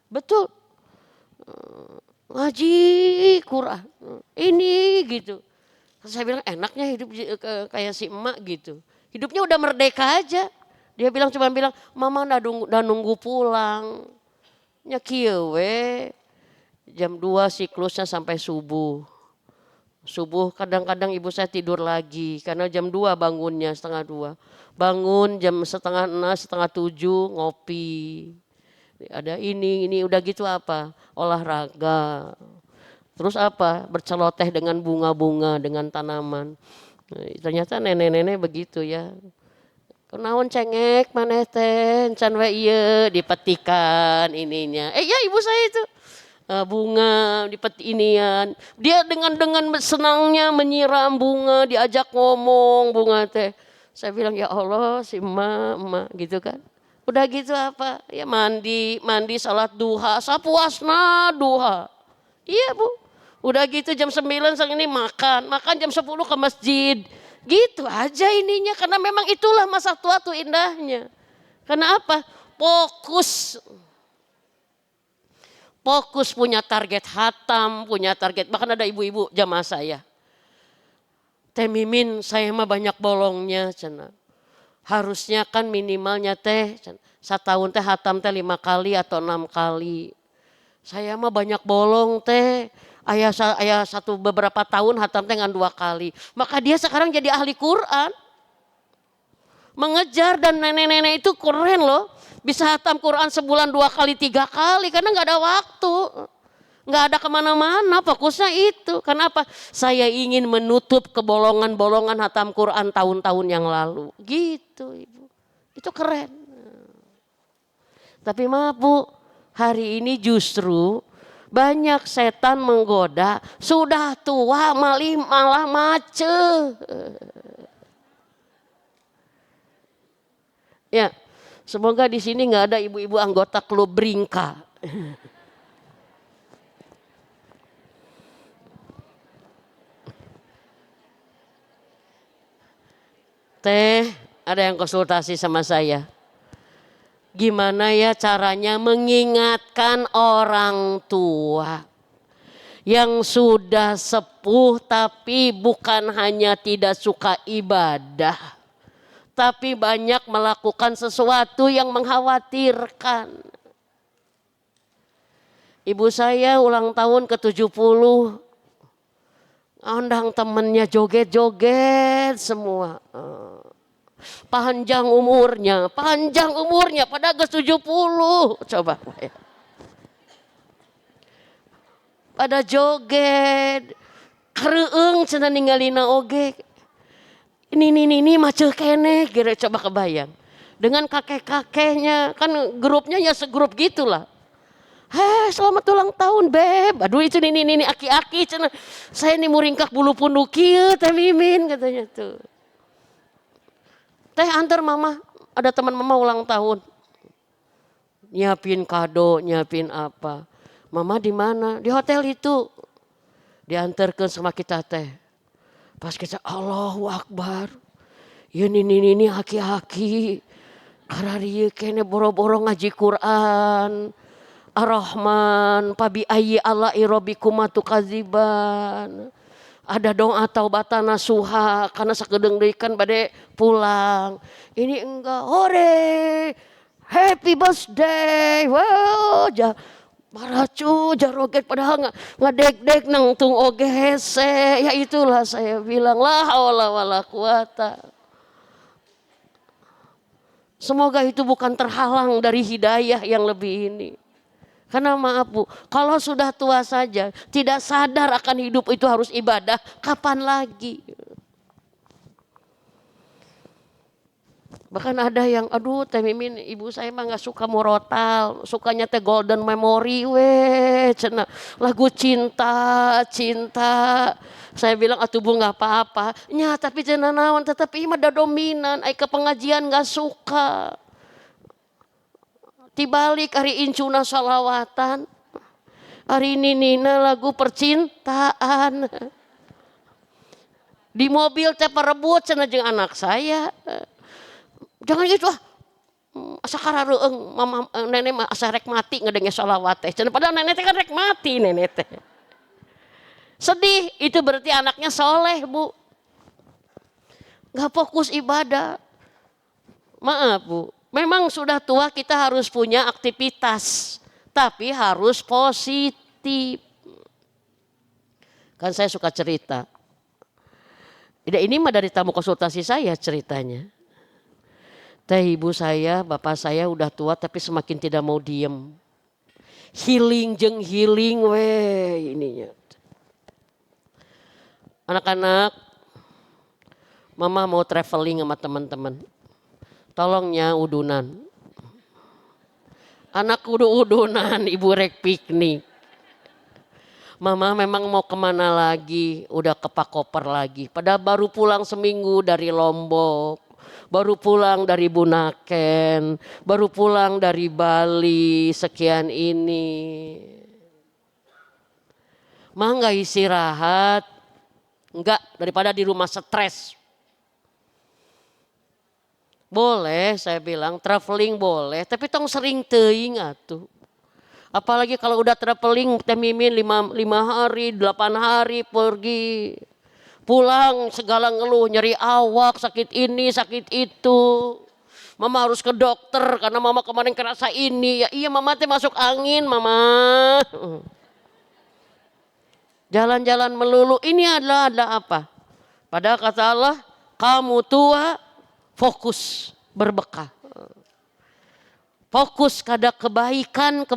Betul. Ngaji Quran. Ini gitu. Saya bilang enaknya hidup kayak si emak gitu. Hidupnya udah merdeka aja. Dia cuma bilang mama udah nunggu pulang. Nya kieu we. Jam 2 siklusnya sampai subuh. Subuh kadang-kadang ibu saya tidur lagi karena jam 2 bangunnya 6:30. Bangun jam 6:30, 6:30 ngopi. Ada ini udah gitu apa? Olahraga. Terus apa? Berceloteh dengan bunga-bunga, dengan tanaman. Ternyata nenek-nenek begitu ya. Kenaon cengek maneh teh, can we ieu dipetikan ininya. Ya ibu saya itu. Bunga inian dia dengan senangnya menyiram bunga, diajak ngomong bunga teh. Saya bilang ya Allah si emak gitu kan. Udah gitu apa ya mandi salat duha sapuasna duha. Iya Bu. Udah gitu jam 9 sang ini makan jam 10 ke masjid. Gitu aja ininya karena memang itulah masa tua tuh indahnya. Karena apa? Fokus punya target hatam, punya target. Bahkan ada ibu-ibu jamaah saya. Teh Mimin saya mah banyak bolongnya. Cena. Harusnya kan minimalnya teh. Setahun teh hatam teh 5 kali atau 6 kali. Saya mah banyak bolong teh. Ayah beberapa tahun hatam teh dengan 2 kali. Maka dia sekarang jadi ahli Quran. Mengejar dan nenek-nenek itu keren loh. Bisa hatam Quran sebulan 2 kali 3 kali karena gak ada waktu. Gak ada kemana-mana fokusnya itu. Kenapa? Saya ingin menutup kebolongan-bolongan hatam Quran tahun-tahun yang lalu. Gitu Ibu. Itu keren. Tapi maaf Bu, hari ini justru banyak setan menggoda, sudah tua malah mace. Ya, semoga di sini nggak ada ibu-ibu anggota klub Bringka. Teh, ada yang konsultasi sama saya. Gimana ya caranya mengingatkan orang tua yang sudah sepuh tapi bukan hanya tidak suka ibadah, tapi banyak melakukan sesuatu yang mengkhawatirkan. Ibu saya ulang tahun ke-70, undang temennya joget-joget semua. Panjang umurnya pada ke 70. Coba. Pada joget. Kareueung cenah ningalina oge. Ini macet kene, kira coba kebayang. Dengan kakek-kakeknya, kan grupnya ya segrup gitulah. Selamat ulang tahun beb. Aduh itu ini aki-aki cenah. Saya ini muringkak bulu punduk kieu teh Mimin katanya tuh. Teh antar mama, ada teman mama ulang tahun. Nyiapin kado, nyiapin apa. Mama di mana? Di hotel itu. Diantarkan sama kita teh. Pas kita Allahu Akbar. Ya ini haki-haki. Kararieu kene boro-boro ngaji Quran. Ar-Rahman, pabi ayyi ala'i rabbikum tukadziban. Ada doa taubatan nasuha karena sakedeung deui kan bade pulang. Ini enggak, hore. Happy birthday. Wow, maracu jaroget padahal ngadek-dek nangtung oge hese. Ya itulah saya bilang la haula wala quwata. Semoga itu bukan terhalang dari hidayah yang lebih ini. Karena maaf Bu, kalau sudah tua saja tidak sadar akan hidup itu harus ibadah, kapan lagi? Bahkan ada yang, aduh Teh Mimin, ibu saya mah gak suka murotal, sukanya teh golden memory cenah lagu cinta. Saya bilang atuh Bu gak apa-apa, nya tapi cenah naon, tetapi mah da dominan, ai ke pengajian gak suka. Tibalik hari incuna salawatan, hari ini nina lagu percintaan. Di mobil teh parebut cenah jeung anak saya. Jangan gitu asa karareueung mama nenek mah asa rek mati ngedenge salawat teh. Cenah padahal nenek teh kan rek mati nenek teh. Sedih, itu berarti anaknya soleh Bu. Gak fokus ibadah. Maaf Bu. Memang sudah tua kita harus punya aktivitas, tapi harus positif. Kan saya suka cerita. Ini mah dari tamu konsultasi saya ceritanya. Teh ibu saya, bapak saya udah tua tapi semakin tidak mau diem. Healing ininya. Anak-anak, mama mau traveling sama teman-teman. Tolongnya udunan. Anak udunan, ibu rek piknik. Mama memang mau kemana lagi, udah kepak koper lagi. Padahal baru pulang seminggu dari Lombok. Baru pulang dari Bunaken. Baru pulang dari Bali, sekian ini. Mah gak istirahat? Enggak, daripada di rumah stres. Boleh saya bilang traveling boleh, tapi tong sering teuing atuh. Apalagi kalau udah traveling Teh Mimin 5 hari, 8 hari pergi. Pulang segala ngeluh, nyeri awak, sakit ini, sakit itu. Mama harus ke dokter karena mama kemarin kerasa ini. Ya iya mama teh masuk angin mama. Jalan-jalan melulu, ini adalah ada apa? Padahal kata Allah, kamu tua, fokus berbekal. Fokus kada kebaikan.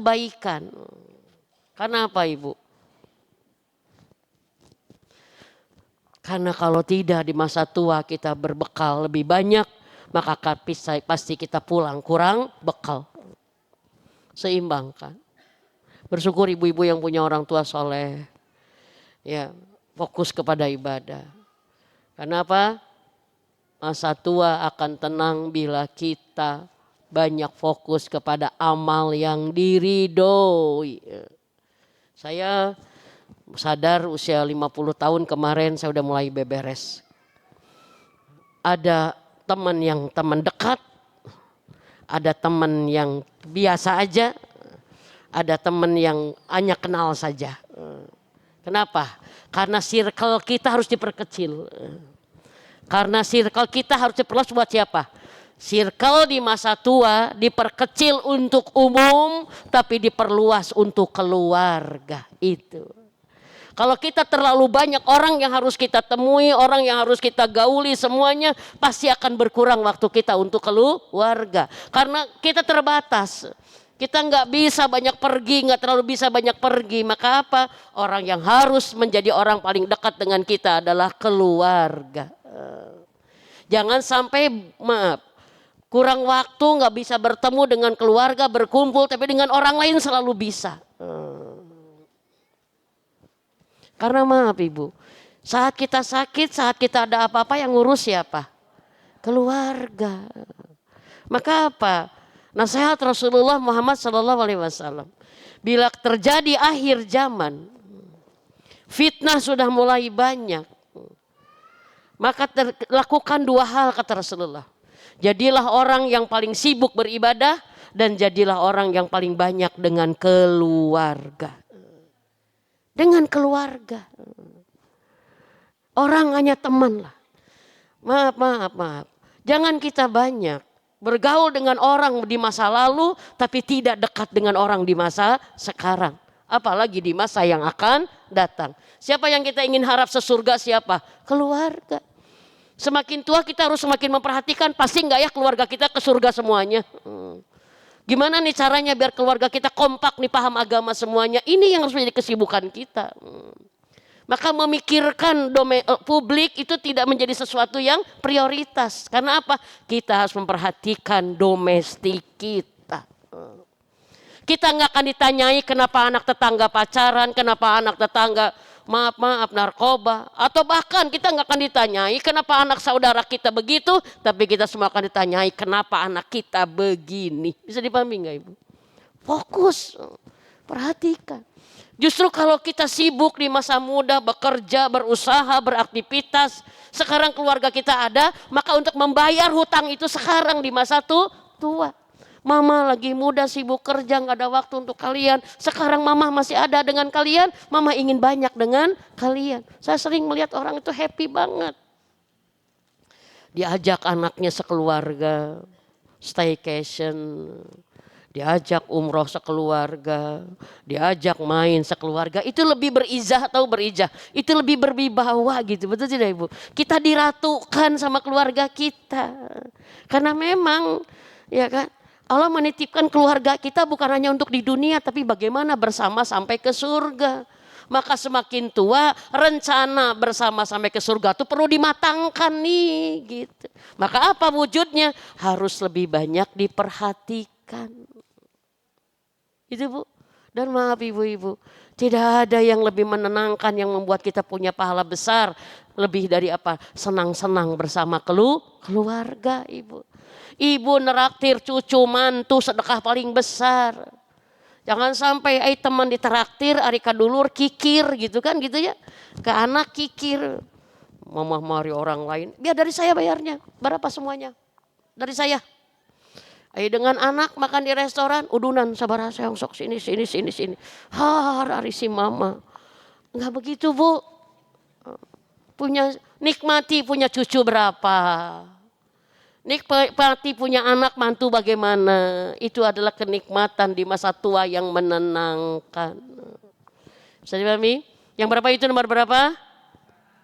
Karena apa Ibu? Karena kalau tidak di masa tua kita berbekal lebih banyak, maka pasti kita pulang kurang bekal. Seimbangkan. Bersyukur ibu-ibu yang punya orang tua soleh. Ya, fokus kepada ibadah. Karena apa? Masa tua akan tenang bila kita banyak fokus kepada amal yang diridhoi. Saya sadar usia 50 tahun kemarin saya udah mulai beberes. Ada teman dekat, ada teman yang biasa aja, ada teman yang hanya kenal saja. Kenapa? Karena circle kita harus diperkecil. Karena circle kita harus diperluas buat siapa? Circle di masa tua diperkecil untuk umum, tapi diperluas untuk keluarga itu. Kalau kita terlalu banyak orang yang harus kita temui, orang yang harus kita gauli semuanya, pasti akan berkurang waktu kita untuk keluarga. Karena kita terbatas. Kita nggak bisa banyak pergi, nggak terlalu bisa banyak pergi. Maka apa? Orang yang harus menjadi orang paling dekat dengan kita adalah keluarga. Jangan sampai kurang waktu, nggak bisa bertemu dengan keluarga, berkumpul, tapi dengan orang lain selalu bisa. Karena maaf ibu, saat kita sakit, saat kita ada apa-apa yang ngurus siapa? Keluarga. Maka apa? Nasihat Rasulullah Muhammad SAW. Bila terjadi akhir zaman, fitnah sudah mulai banyak. Maka lakukan dua hal kata Rasulullah. Jadilah orang yang paling sibuk beribadah dan jadilah orang yang paling banyak dengan keluarga. Dengan keluarga. Orang hanya teman lah. Maaf. Jangan kita banyak bergaul dengan orang di masa lalu tapi tidak dekat dengan orang di masa sekarang. Apalagi di masa yang akan datang. Siapa yang kita ingin harap sesurga siapa? Keluarga. Semakin tua kita harus semakin memperhatikan pasti enggak ya keluarga kita ke surga semuanya. Gimana nih caranya biar keluarga kita kompak nih paham agama semuanya. Ini yang harus menjadi kesibukan kita. Maka memikirkan publik itu tidak menjadi sesuatu yang prioritas. Karena apa? Kita harus memperhatikan domestik kita. Kita nggak akan ditanyai kenapa anak tetangga pacaran, kenapa anak tetangga maaf narkoba. Atau bahkan kita nggak akan ditanyai kenapa anak saudara kita begitu. Tapi kita semua akan ditanyai kenapa anak kita begini. Bisa dipahami nggak ibu? Fokus, perhatikan. Justru kalau kita sibuk di masa muda, bekerja, berusaha, beraktivitas. Sekarang keluarga kita ada, maka untuk membayar hutang itu sekarang di masa tua. Mama lagi muda sibuk kerja gak ada waktu untuk kalian. Sekarang mama masih ada dengan kalian. Mama ingin banyak dengan kalian. Saya sering melihat orang itu happy banget. Diajak anaknya sekeluarga. Staycation. Diajak umroh sekeluarga. Diajak main sekeluarga. Itu lebih berizah atau berijah. Itu lebih berwibawa gitu. Betul tidak ibu? Kita diratukan sama keluarga kita. Karena memang ya kan. Allah menitipkan keluarga kita bukan hanya untuk di dunia tapi bagaimana bersama sampai ke surga. Maka semakin tua rencana bersama sampai ke surga itu perlu dimatangkan nih gitu. Maka apa wujudnya? Harus lebih banyak diperhatikan. Itu bu. Dan maaf ibu-ibu, tidak ada yang lebih menenangkan yang membuat kita punya pahala besar. Lebih dari apa? Senang-senang bersama keluarga ibu. Ibu neraktir cucu mantu sedekah paling besar. Jangan sampai teman ditraktir ari kadulur kikir gitu kan gitu ya. Ke anak kikir. Mama mari orang lain. Biar dari saya bayarnya. Berapa semuanya? Dari saya. Dengan anak makan di restoran. Udunan sabar saya sok sini. Hari si mama. Enggak begitu bu. Nikmati punya cucu berapa. Nikmati punya anak mantu bagaimana. Itu adalah kenikmatan di masa tua yang menenangkan. Bisa dipahami? Yang berapa itu nomor berapa?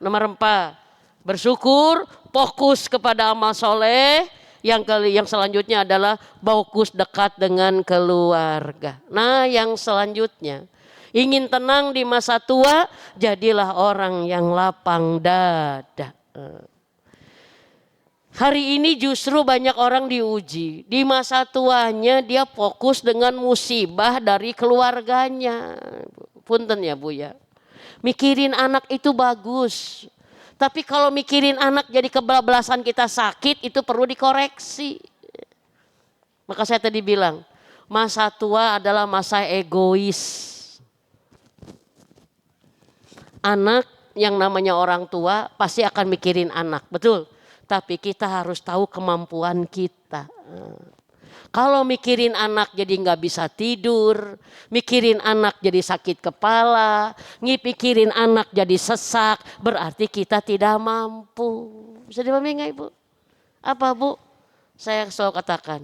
Nomor 4. Bersyukur, fokus kepada amal soleh. Yang selanjutnya adalah fokus dekat dengan keluarga. Nah yang selanjutnya. Ingin tenang di masa tua, jadilah orang yang lapang dada. Hari ini justru banyak orang diuji. Di masa tuanya dia fokus dengan musibah dari keluarganya. Punten ya Bu ya. Mikirin anak itu bagus. Tapi kalau mikirin anak jadi kebablasan kita sakit itu perlu dikoreksi. Maka saya tadi bilang masa tua adalah masa egois. Anak yang namanya orang tua pasti akan mikirin anak, betul. Tapi kita harus tahu kemampuan kita. Kalau mikirin anak jadi nggak bisa tidur, mikirin anak jadi sakit kepala, mikirin anak jadi sesak, berarti kita tidak mampu. Bisa dipahami nggak Ibu? Apa Bu? Saya selalu katakan,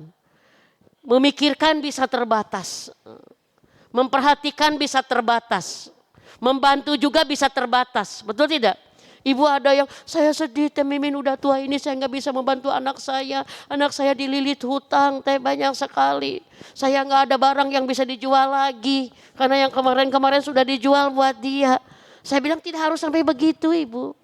memikirkan bisa terbatas, memperhatikan bisa terbatas, membantu juga bisa terbatas, betul tidak? Ibu ada yang saya sedih teh Mimin udah tua ini saya nggak bisa membantu anak saya dililit hutang teh banyak sekali, saya nggak ada barang yang bisa dijual lagi karena yang kemarin sudah dijual buat dia. Saya bilang tidak harus sampai begitu Ibu,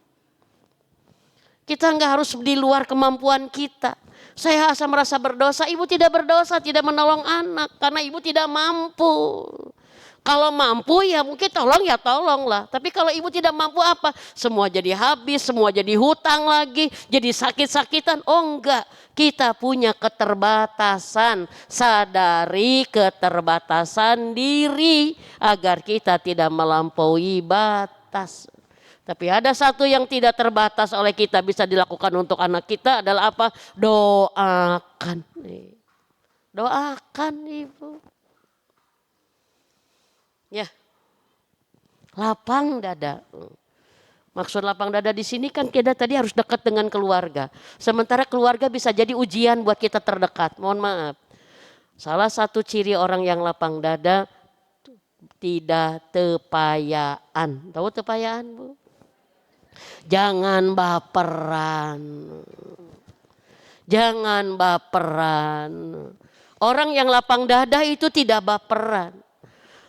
kita nggak harus di luar kemampuan kita. Saya asal merasa berdosa, ibu tidak berdosa, tidak menolong anak karena ibu tidak mampu. Kalau mampu ya mungkin tolong ya tolonglah. Tapi kalau ibu tidak mampu apa? Semua jadi habis, semua jadi hutang lagi, jadi sakit-sakitan. Oh enggak, kita punya keterbatasan. Sadari keterbatasan diri agar kita tidak melampaui batas. Tapi ada satu yang tidak terbatas oleh kita bisa dilakukan untuk anak kita adalah apa? Doakan. Doakan Ibu. Ya, lapang dada. Maksud lapang dada di sini kan kita tadi harus dekat dengan keluarga. Sementara keluarga bisa jadi ujian buat kita terdekat. Mohon maaf. Salah satu ciri orang yang lapang dada tidak tepayaan. Tahu tepayaan Bu? Jangan baperan. Jangan baperan. Orang yang lapang dada itu tidak baperan.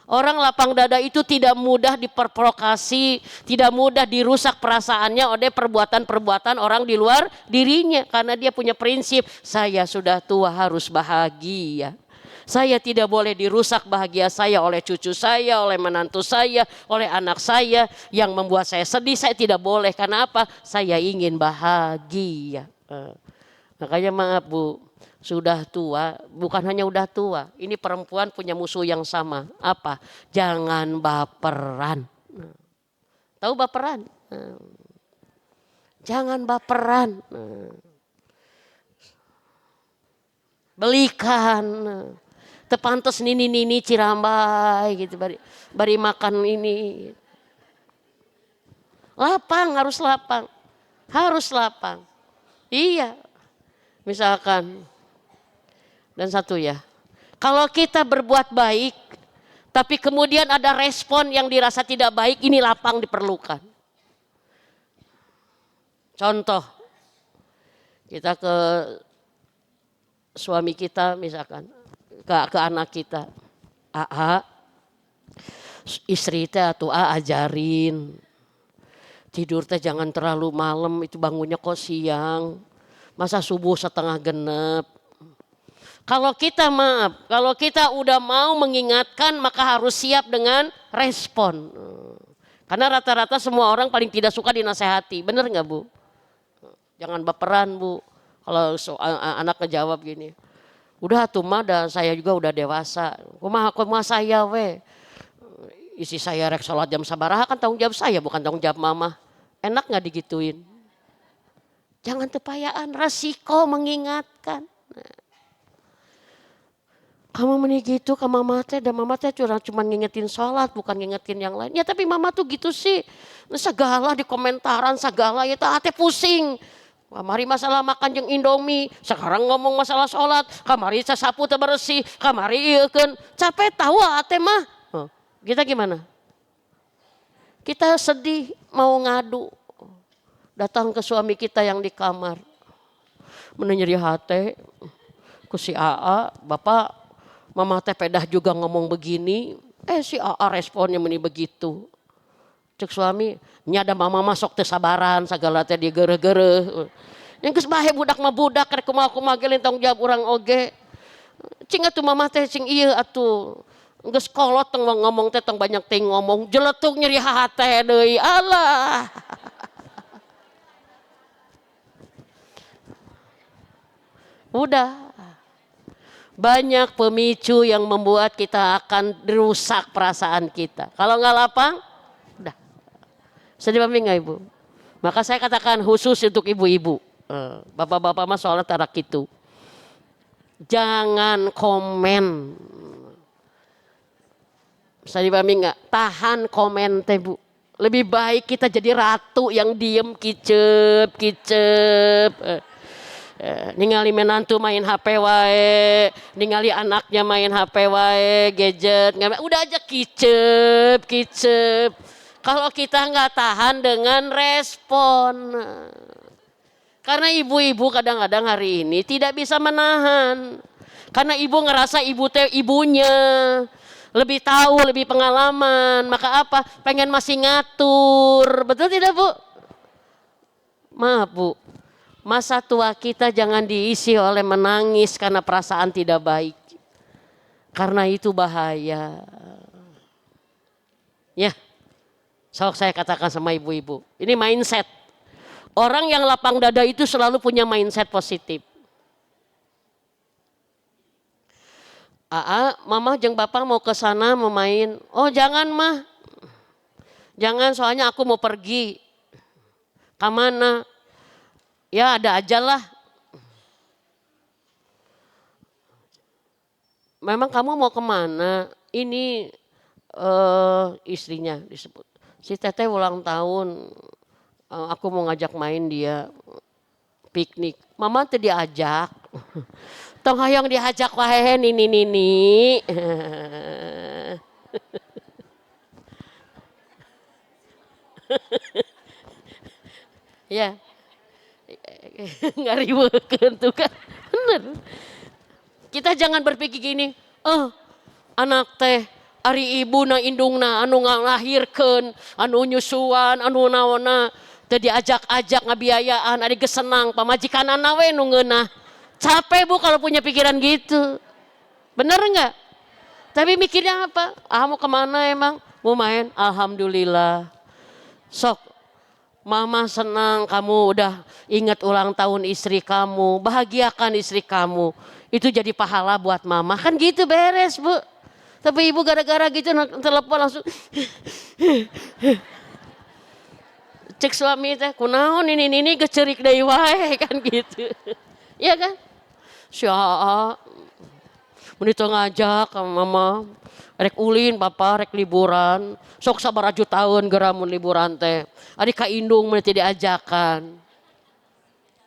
Orang lapang dada itu tidak mudah diperprovokasi, tidak mudah dirusak perasaannya oleh perbuatan-perbuatan orang di luar dirinya. Karena dia punya prinsip, saya sudah tua harus bahagia. Saya tidak boleh dirusak bahagia saya oleh cucu saya, oleh menantu saya, oleh anak saya yang membuat saya sedih. Saya tidak boleh, karena apa? Saya ingin bahagia. Makanya maaf Bu, sudah tua, bukan hanya udah tua, ini perempuan punya musuh yang sama. Apa? Jangan baperan. Tahu baperan? Jangan baperan. Belikan. Tepantes nini cirambai gitu, bari makan ini. Lapang, harus lapang. Harus lapang. Iya. Misalkan. Dan satu ya, kalau kita berbuat baik, tapi kemudian ada respon yang dirasa tidak baik, ini lapang diperlukan. Contoh, kita ke suami kita misalkan, ke anak kita, istri teh atau ajarin, tidur teh jangan terlalu malam, itu bangunnya kok siang, masa subuh setengah genep. Kalau kita maaf, kalau kita udah mau mengingatkan maka harus siap dengan respon. Karena rata-rata semua orang paling tidak suka dinasehati, bener nggak Bu? Jangan baperan Bu. Kalau anak ngejawab gini, udah tuh mah saya juga udah dewasa. Kumaha saya we. Isi saya rek sholat jam sabaraha kan tanggung jawab saya bukan tanggung jawab mama. Enak nggak digituin? Jangan tepayaan, resiko mengingatkan. Kamu meni gitu ke mama teh, dan mama teh cuma ngingetin sholat, bukan ngingetin yang lain. Ya tapi mama tuh gitu sih, segala di komentaran, segala ya teh pusing. Kamari masalah makan jeung Indomie, sekarang ngomong masalah sholat, kamari sasapu teh bersih, kamari ieu keun. Capek tahu ate mah. Kita gimana? Kita sedih mau ngadu. Datang ke suami kita yang di kamar. Menyeri hati, ku si AA, Bapak mama teh pedah juga ngomong begini, si AA responnya meni begitu. Cek suami, nyada mama masuk teh sabaran, segala teh dia gere-gere. Yang geus bae budak mah budak rek kumaha ge tanggung jawab urang oge. Cing atuh mamah teh cing ieu atuh. Geus kolot tong ngomong teh tong banyak ting ngomong jeletuk nyeri hate deui. Allah. Udah. Banyak pemicu yang membuat kita akan rusak perasaan kita. Kalau nggak lapang, udah. Bisa dipahami nggak Ibu? Maka saya katakan khusus untuk ibu-ibu. Bapak-bapak mah soalnya tarak gitu. Jangan komen. Bisa dipahami nggak? Tahan komen teh Bu. Lebih baik kita jadi ratu yang diem kicep. Ningali menantu main HP wae, ningali anaknya main HP wae, gadget, udah aja kicep. Kalau kita nggak tahan dengan respon, karena ibu-ibu kadang-kadang hari ini tidak bisa menahan, karena ibu ngerasa ibu teh ibunya lebih tahu, lebih pengalaman, maka apa? Pengen masih ngatur, betul tidak Bu? Maaf Bu. Masa tua kita jangan diisi oleh menangis karena perasaan tidak baik. Karena itu bahaya. Ya, sok saya katakan sama ibu-ibu. Ini mindset. Orang yang lapang dada itu selalu punya mindset positif. Mama jeung Bapak mau ke sana mau main. Oh jangan mah. Jangan soalnya aku mau pergi. Kemana? Ya ada aja lah. Memang kamu mau kemana? Ini istrinya disebut. Si Teteh ulang tahun. Aku mau ngajak main dia piknik. Mama tuh diajak. Tong hayang diajak wae nini. Ya. Ngariweukeun tuh kan. Bener. Kita jangan berpikir gini, anak teh ari ibu na indungna anu ngalahirkeun, anu nyusuan, anu naonna teu diajak-ajak ngabiayaan, ari geus senang pamajikanana we nu ngeunah. Capek Bu kalau punya pikiran gitu. Bener enggak? Tapi mikirnya apa? Mau kemana emang? Mau main? Alhamdulillah. Sok Mama senang kamu udah ingat ulang tahun istri kamu, bahagiakan istri kamu. Itu jadi pahala buat mama, kan gitu beres Bu. Tapi ibu gara-gara gitu telepon langsung. Cek suami teh, kunaon ini gecerik deui wae kan gitu. Iya kan? Sia. Mun itu ngajak mama, rek ulin papa rek liburan, sok sabaraju tahun geura mun liburan teh. Ari ka indung mun teu diajakan.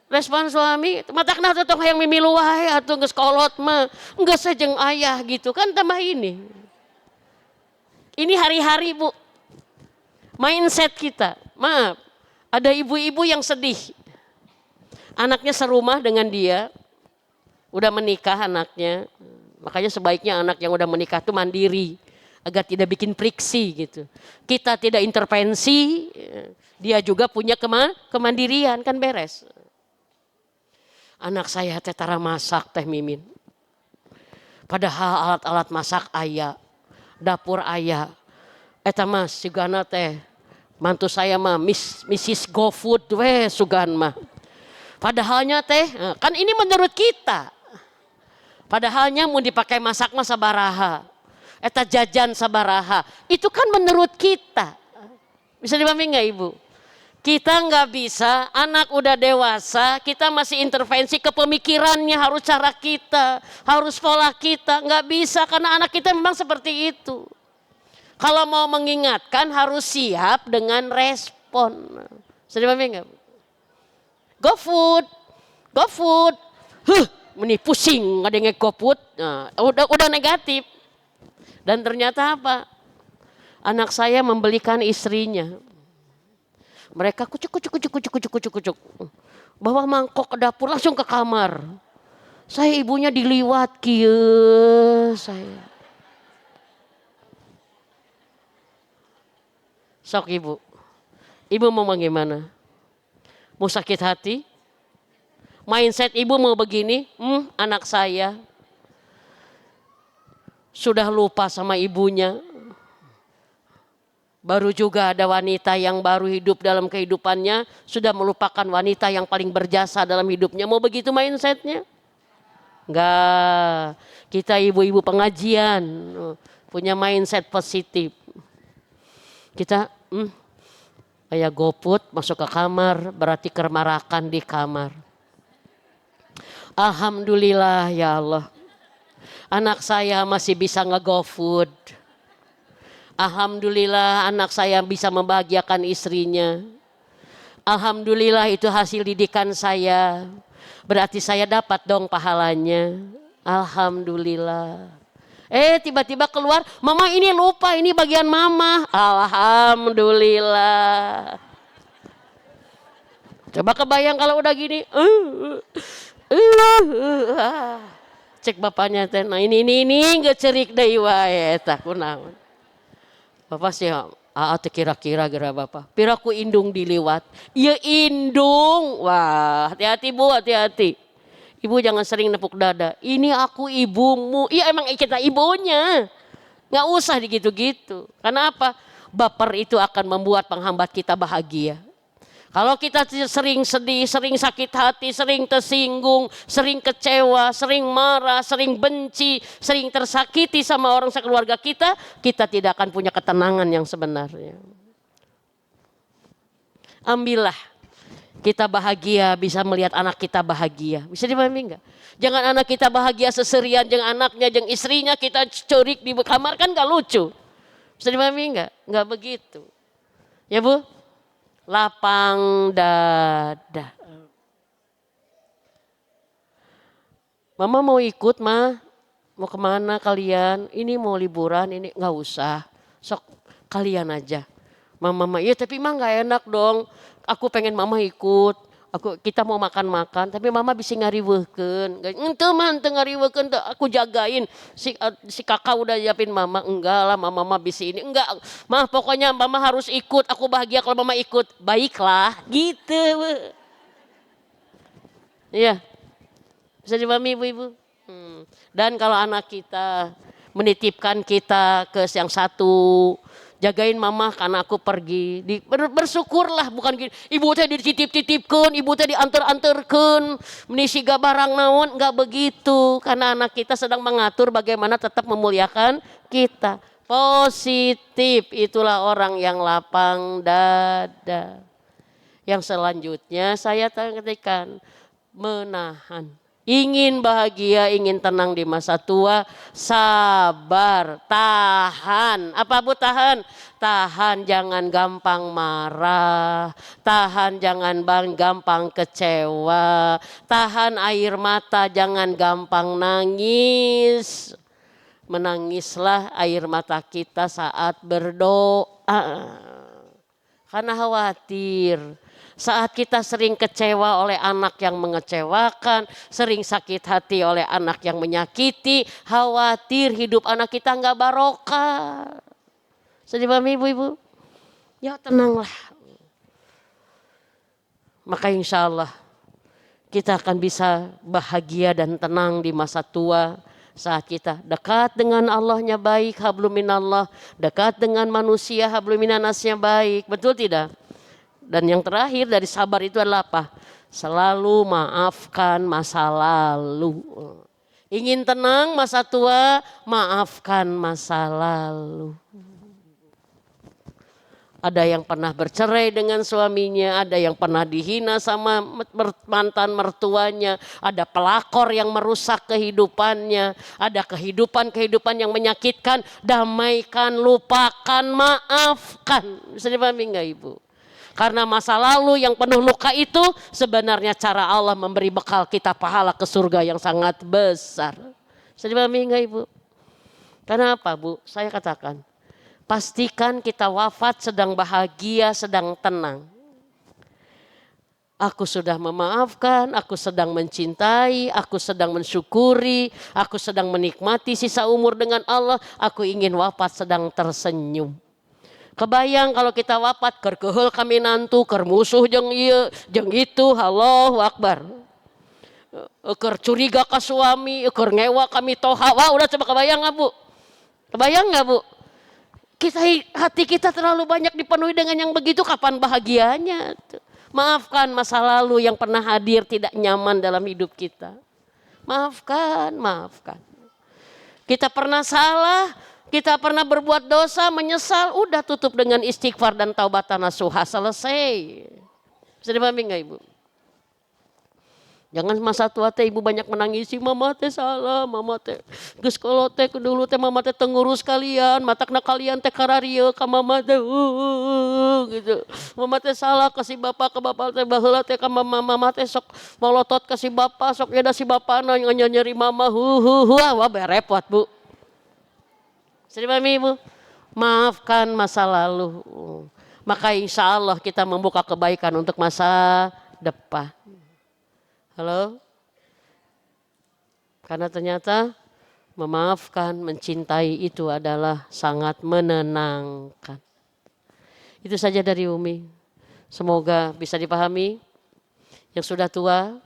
Respon suami, matakna tuh tong hayang mimilu wae atuh geus kolot mah. Geus jeung ayah gitu kan tambah ini. Ini hari-hari Bu. Mindset kita. Maaf, ada ibu-ibu yang sedih. Anaknya serumah dengan dia. Udah menikah anaknya. Makanya sebaiknya anak yang udah menikah tuh mandiri. Agar tidak bikin friksi gitu. Kita tidak intervensi, dia juga punya kemandirian kan beres. Anak saya teh tara masak teh Mimin. Padahal alat-alat masak aya, dapur aya. Eta mah sugana teh mantu saya mah Mrs. GoFood we sugan mah. Padahalnya teh kan ini menurut kita. Padahalnya mau dipakai masak mah sabaraha. Eta jajan sabaraha. Itu kan menurut kita. Bisa dipahami nggak Ibu? Kita nggak bisa, anak udah dewasa, kita masih intervensi ke pemikirannya, harus cara kita, harus pola kita. Nggak bisa karena anak kita memang seperti itu. Kalau mau mengingatkan harus siap dengan respon. Bisa dipahami nggak? GoFood. Ini pusing ngadenge GoFood. Nah, udah negatif. Dan ternyata apa? Anak saya membelikan istrinya. Mereka kucuk. Bawa mangkok ke dapur langsung ke kamar. Saya ibunya diliwat kieu saya. Sok Ibu. Ibu mau bagaimana? Mau sakit hati? Mindset ibu mau begini, anak saya sudah lupa sama ibunya. Baru juga ada wanita yang baru hidup dalam kehidupannya, sudah melupakan wanita yang paling berjasa dalam hidupnya. Mau begitu mindsetnya? Enggak. Kita ibu-ibu pengajian punya mindset positif. Kita kayak GoFood masuk ke kamar, berarti kemarakan di kamar. Alhamdulillah ya Allah. Anak saya masih bisa nge-GoFood. Alhamdulillah anak saya bisa membahagiakan istrinya. Alhamdulillah itu hasil didikan saya. Berarti saya dapat dong pahalanya. Alhamdulillah. Tiba-tiba keluar, mama ini lupa, ini bagian mama. Alhamdulillah. Coba kebayang kalau udah gini. Cek bapaknya, nah ini nggak cerik deh wae tak kunaon. Bapak sih, kira-kira gara bapak. Piraku indung diliwat. Iya indung. Wah, hati-hati bu, hati-hati. Ibu jangan sering nepuk dada. Ini aku ibumu. Iya emang kita ibunya. Nggak usah gitu-gitu. Karena apa? Baper itu akan membuat penghambat kita bahagia. Kalau kita sering sedih, sering sakit hati, sering tersinggung, sering kecewa, sering marah, sering benci, sering tersakiti sama orang sekeluarga kita tidak akan punya ketenangan yang sebenarnya. Ambillah kita bahagia, bisa melihat anak kita bahagia. Bisa dipahami enggak? Jangan anak kita bahagia seserian, jangan anaknya, jangan istrinya kita corik di kamar, kan gak lucu. Bisa dipahami enggak? Enggak begitu. Ya Bu? Lapang dada. Mama mau ikut mah, mau kemana kalian? Ini mau liburan, ini nggak usah. Sok kalian aja. Mama, ya tapi mah nggak enak dong. Aku pengen mama ikut. Kita mau makan-makan, tapi mama bisa ngariweukeun. Ente mah ente ngariweukeun, aku jagain. Si kakak udah siapin mama, enggak lah mama bisa ini. Enggak, mah pokoknya mama harus ikut. Aku bahagia kalau mama ikut. Baiklah, gitu. Iya, bisa dipahami ibu-ibu. Dan kalau anak kita menitipkan kita ke yang satu, jagain mama karena aku pergi. Bersyukurlah, bukan gini. Ibu teh dititip-titipkan, ibu teh diantar-antarkan, menisiga barang naon, enggak begitu. Karena anak kita sedang mengatur bagaimana tetap memuliakan kita. Positif, itulah orang yang lapang dada. Yang selanjutnya saya katakan menahan. Ingin bahagia, ingin tenang di masa tua, sabar, tahan. Apa Bu tahan? Tahan, jangan gampang marah. Tahan, jangan gampang kecewa. Tahan air mata, jangan gampang nangis. Menangislah air mata kita saat berdoa. Karena khawatir. Saat kita sering kecewa oleh anak yang mengecewakan, sering sakit hati oleh anak yang menyakiti, khawatir hidup anak kita nggak barokah. Sedih pahami ibu-ibu? Ya tenanglah. Maka insya Allah kita akan bisa bahagia dan tenang di masa tua. Saat kita dekat dengan Allahnya baik, hablum minallah. Dekat dengan manusia, hablum minannasnya baik. Betul tidak? Dan yang terakhir dari sabar itu adalah apa? Selalu maafkan masa lalu. Ingin tenang masa tua, maafkan masa lalu. Ada yang pernah bercerai dengan suaminya, ada yang pernah dihina sama mantan mertuanya, ada pelakor yang merusak kehidupannya, ada kehidupan yang menyakitkan, damaikan, lupakan, maafkan. Bisa dipahami enggak Ibu? Karena masa lalu yang penuh luka itu sebenarnya cara Allah memberi bekal kita pahala ke surga yang sangat besar. Bisa dipahami enggak Ibu? Karena apa Bu? Saya katakan, pastikan kita wafat sedang bahagia, sedang tenang. Aku sudah memaafkan, aku sedang mencintai, aku sedang mensyukuri, aku sedang menikmati sisa umur dengan Allah, aku ingin wafat sedang tersenyum. Kebayang kalau kita wafat keur keheul kami nantu, keur musuh jeung ieu jeung itu, Allahu Akbar. Ukur curiga ke suami, ukur ngewa kami toha. Wah udah coba kebayang nggak Bu? Kebayang nggak Bu? Hati kita terlalu banyak dipenuhi dengan yang begitu, kapan bahagianya? Maafkan masa lalu yang pernah hadir tidak nyaman dalam hidup kita. Maafkan, maafkan. Kita pernah salah, kita pernah berbuat dosa, menyesal, udah tutup dengan istighfar dan taubatan nasuha, selesai. Bisa dipahami nggak Ibu? Jangan masa tua teh Ibu banyak menangisi, mama teh salah, mama teh geus kolot teh dulu teh mama teh tengurus kalian, matakna kalian teh kararieu ka mama teh gitu. Mama teh salah kasih bapak ke bapak teh baheula teh ka mama teh sok molotot kasih bapak, sok nya da si bapana nyeri mama wah berepot Bu. Jadi Mami Ibu, maafkan masa lalu. Maka insya Allah kita membuka kebaikan untuk masa depan. Halo? Karena ternyata memaafkan, mencintai itu adalah sangat menenangkan. Itu saja dari Umi. Semoga bisa dipahami. Yang sudah tua.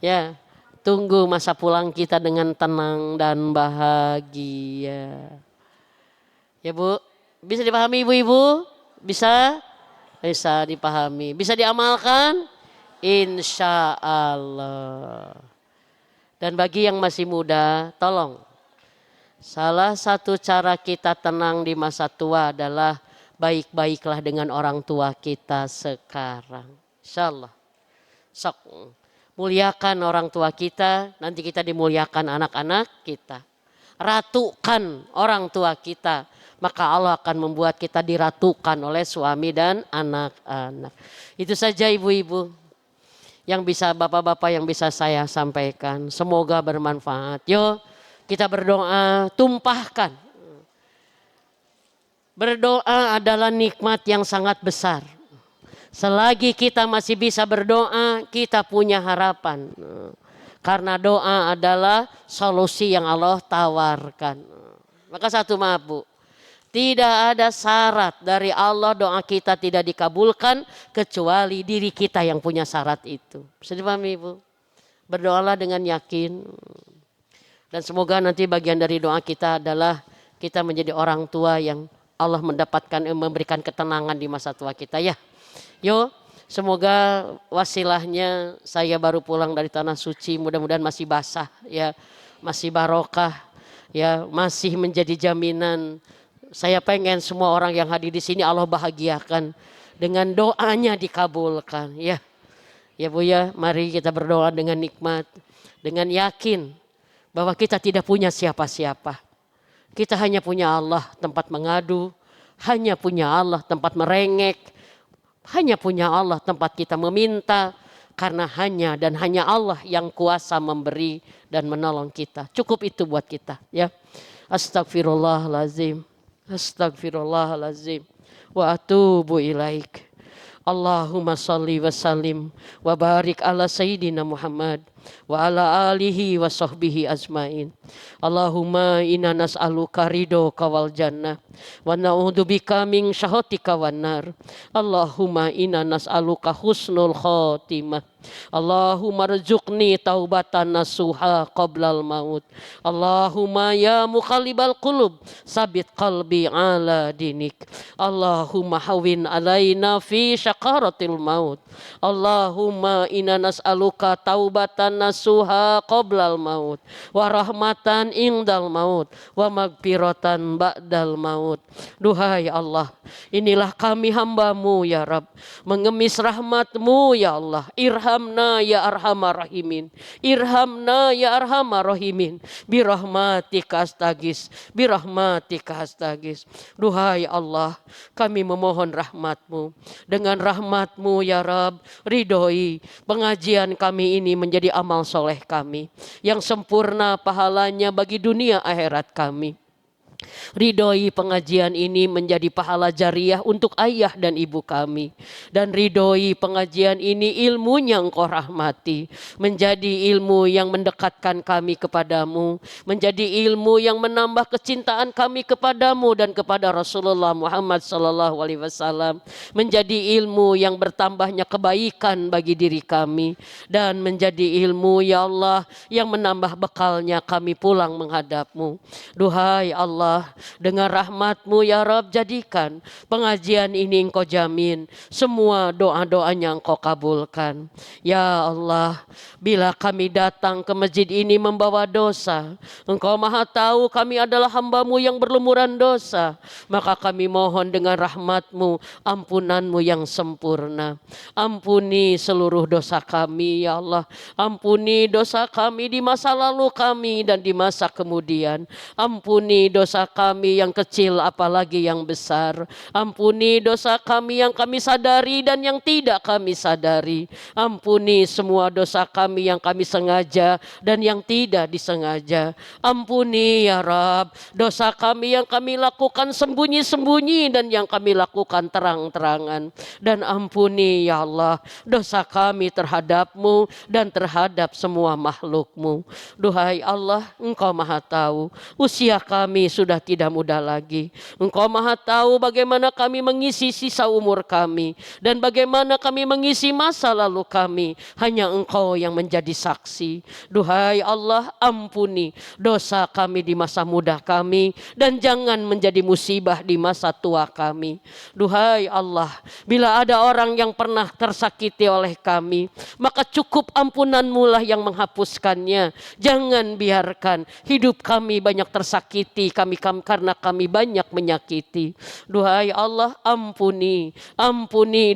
Ya, tunggu masa pulang kita dengan tenang dan bahagia. Ya Bu, bisa dipahami ibu-ibu? Bisa? Bisa dipahami. Bisa diamalkan? Insya Allah. Dan bagi yang masih muda, tolong. Salah satu cara kita tenang di masa tua adalah baik-baiklah dengan orang tua kita sekarang. Insya Allah. Sok, muliakan orang tua kita, nanti kita dimuliakan anak-anak kita. Ratukan orang tua kita, maka Allah akan membuat kita diratukan oleh suami dan anak-anak. Itu saja ibu-ibu yang bisa, bapak-bapak yang bisa saya sampaikan. Semoga bermanfaat. Yuk kita berdoa, tumpahkan. Berdoa adalah nikmat yang sangat besar. Selagi kita masih bisa berdoa, kita punya harapan. Karena doa adalah solusi yang Allah tawarkan. Maka satu maaf Bu, tidak ada syarat dari Allah doa kita tidak dikabulkan kecuali diri kita yang punya syarat itu. Bisa dipahami Ibu? Berdoalah dengan yakin. Dan semoga nanti bagian dari doa kita adalah kita menjadi orang tua yang Allah memberikan ketenangan di masa tua kita ya. Yo, semoga wasilahnya saya baru pulang dari tanah suci, mudah-mudahan masih basah ya, masih barokah ya, masih menjadi jaminan. Saya pengen semua orang yang hadir di sini Allah bahagiakan dengan doanya dikabulkan ya. Ya Bu ya, mari kita berdoa dengan nikmat, dengan yakin bahwa kita tidak punya siapa-siapa. Kita hanya punya Allah tempat mengadu, hanya punya Allah tempat merengek, hanya punya Allah tempat kita meminta, karena hanya dan hanya Allah yang kuasa memberi dan menolong kita. Cukup itu buat kita ya. Astagfirullahalazim. Astagfirullahalazim. Wa atubu ilaik. Allahumma salli wa sallim wa barik ala sayyidina Muhammad wa ala alihi wa sahbihi ajmain. Allahumma inna nas'aluka ridhoka wal jannah wa na'udzubika min syahhatika wan nar. Allahumma inna nas'aluka husnul khotimah. Allahumma rzuqni taubatan nasuha qablal maut. Allahumma ya muqallibal qulub sabit qalbi ala dinik. Allahumma hawin alaina fi syaqaratil maut. Allahumma inna nas'aluka taubatan nasuha qablal maut wa rahmatan indal maut wa magfiratan ba'dal maut. Duhai Allah, inilah kami hamba-Mu ya Rabb, mengemis rahmat-Mu ya Allah. Irhamna ya arhamar rahimin, irhamna ya arhamar rahimin, birahmatika astagis, birahmatika astagis. Duhai Allah, kami memohon rahmat-Mu. Dengan rahmat-Mu ya Rabb, ridhoi pengajian kami ini menjadi amal soleh kami yang sempurna pahalanya bagi dunia akhirat kami. Ridhoi pengajian ini menjadi pahala jariah untuk ayah dan ibu kami. Dan ridhoi pengajian ini ilmunya Engkau rahmati. Menjadi ilmu yang mendekatkan kami kepadamu. Menjadi ilmu yang menambah kecintaan kami kepadamu dan kepada Rasulullah Muhammad SAW. Menjadi ilmu yang bertambahnya kebaikan bagi diri kami. Dan menjadi ilmu ya Allah yang menambah bekalnya kami pulang menghadapmu. Duhai Allah, dengan rahmat-Mu ya Rabb, jadikan pengajian ini Engkau jamin semua doa-doanya Engkau kabulkan. Ya Allah, bila kami datang ke masjid ini membawa dosa, Engkau maha tahu kami adalah hamba-Mu yang berlumuran dosa. Maka kami mohon dengan rahmat-Mu, ampunan-Mu yang sempurna. Ampuni seluruh dosa kami ya Allah. Ampuni dosa kami di masa lalu kami dan di masa kemudian. Ampuni dosa kami yang kecil apalagi yang besar. Ampuni dosa kami yang kami sadari dan yang tidak kami sadari. Ampuni semua dosa kami yang kami sengaja dan yang tidak disengaja. Ampuni ya Rabb dosa kami yang kami lakukan sembunyi-sembunyi dan yang kami lakukan terang-terangan. Dan ampuni ya Allah dosa kami terhadap-Mu dan terhadap semua makhluk-Mu. Duhai Allah, Engkau maha tahu usia kami sudah tidak muda lagi. Engkau maha tahu bagaimana kami mengisi sisa umur kami dan bagaimana kami mengisi masa lalu kami. Hanya Engkau yang menjadi saksi. Duhai Allah, ampuni dosa kami di masa muda kami dan jangan menjadi musibah di masa tua kami. Duhai Allah, bila ada orang yang pernah tersakiti oleh kami, maka cukup ampunan-Mu lah yang menghapuskannya. Jangan biarkan hidup kami banyak tersakiti karena kami banyak menyakiti. Duhai Allah, ampuni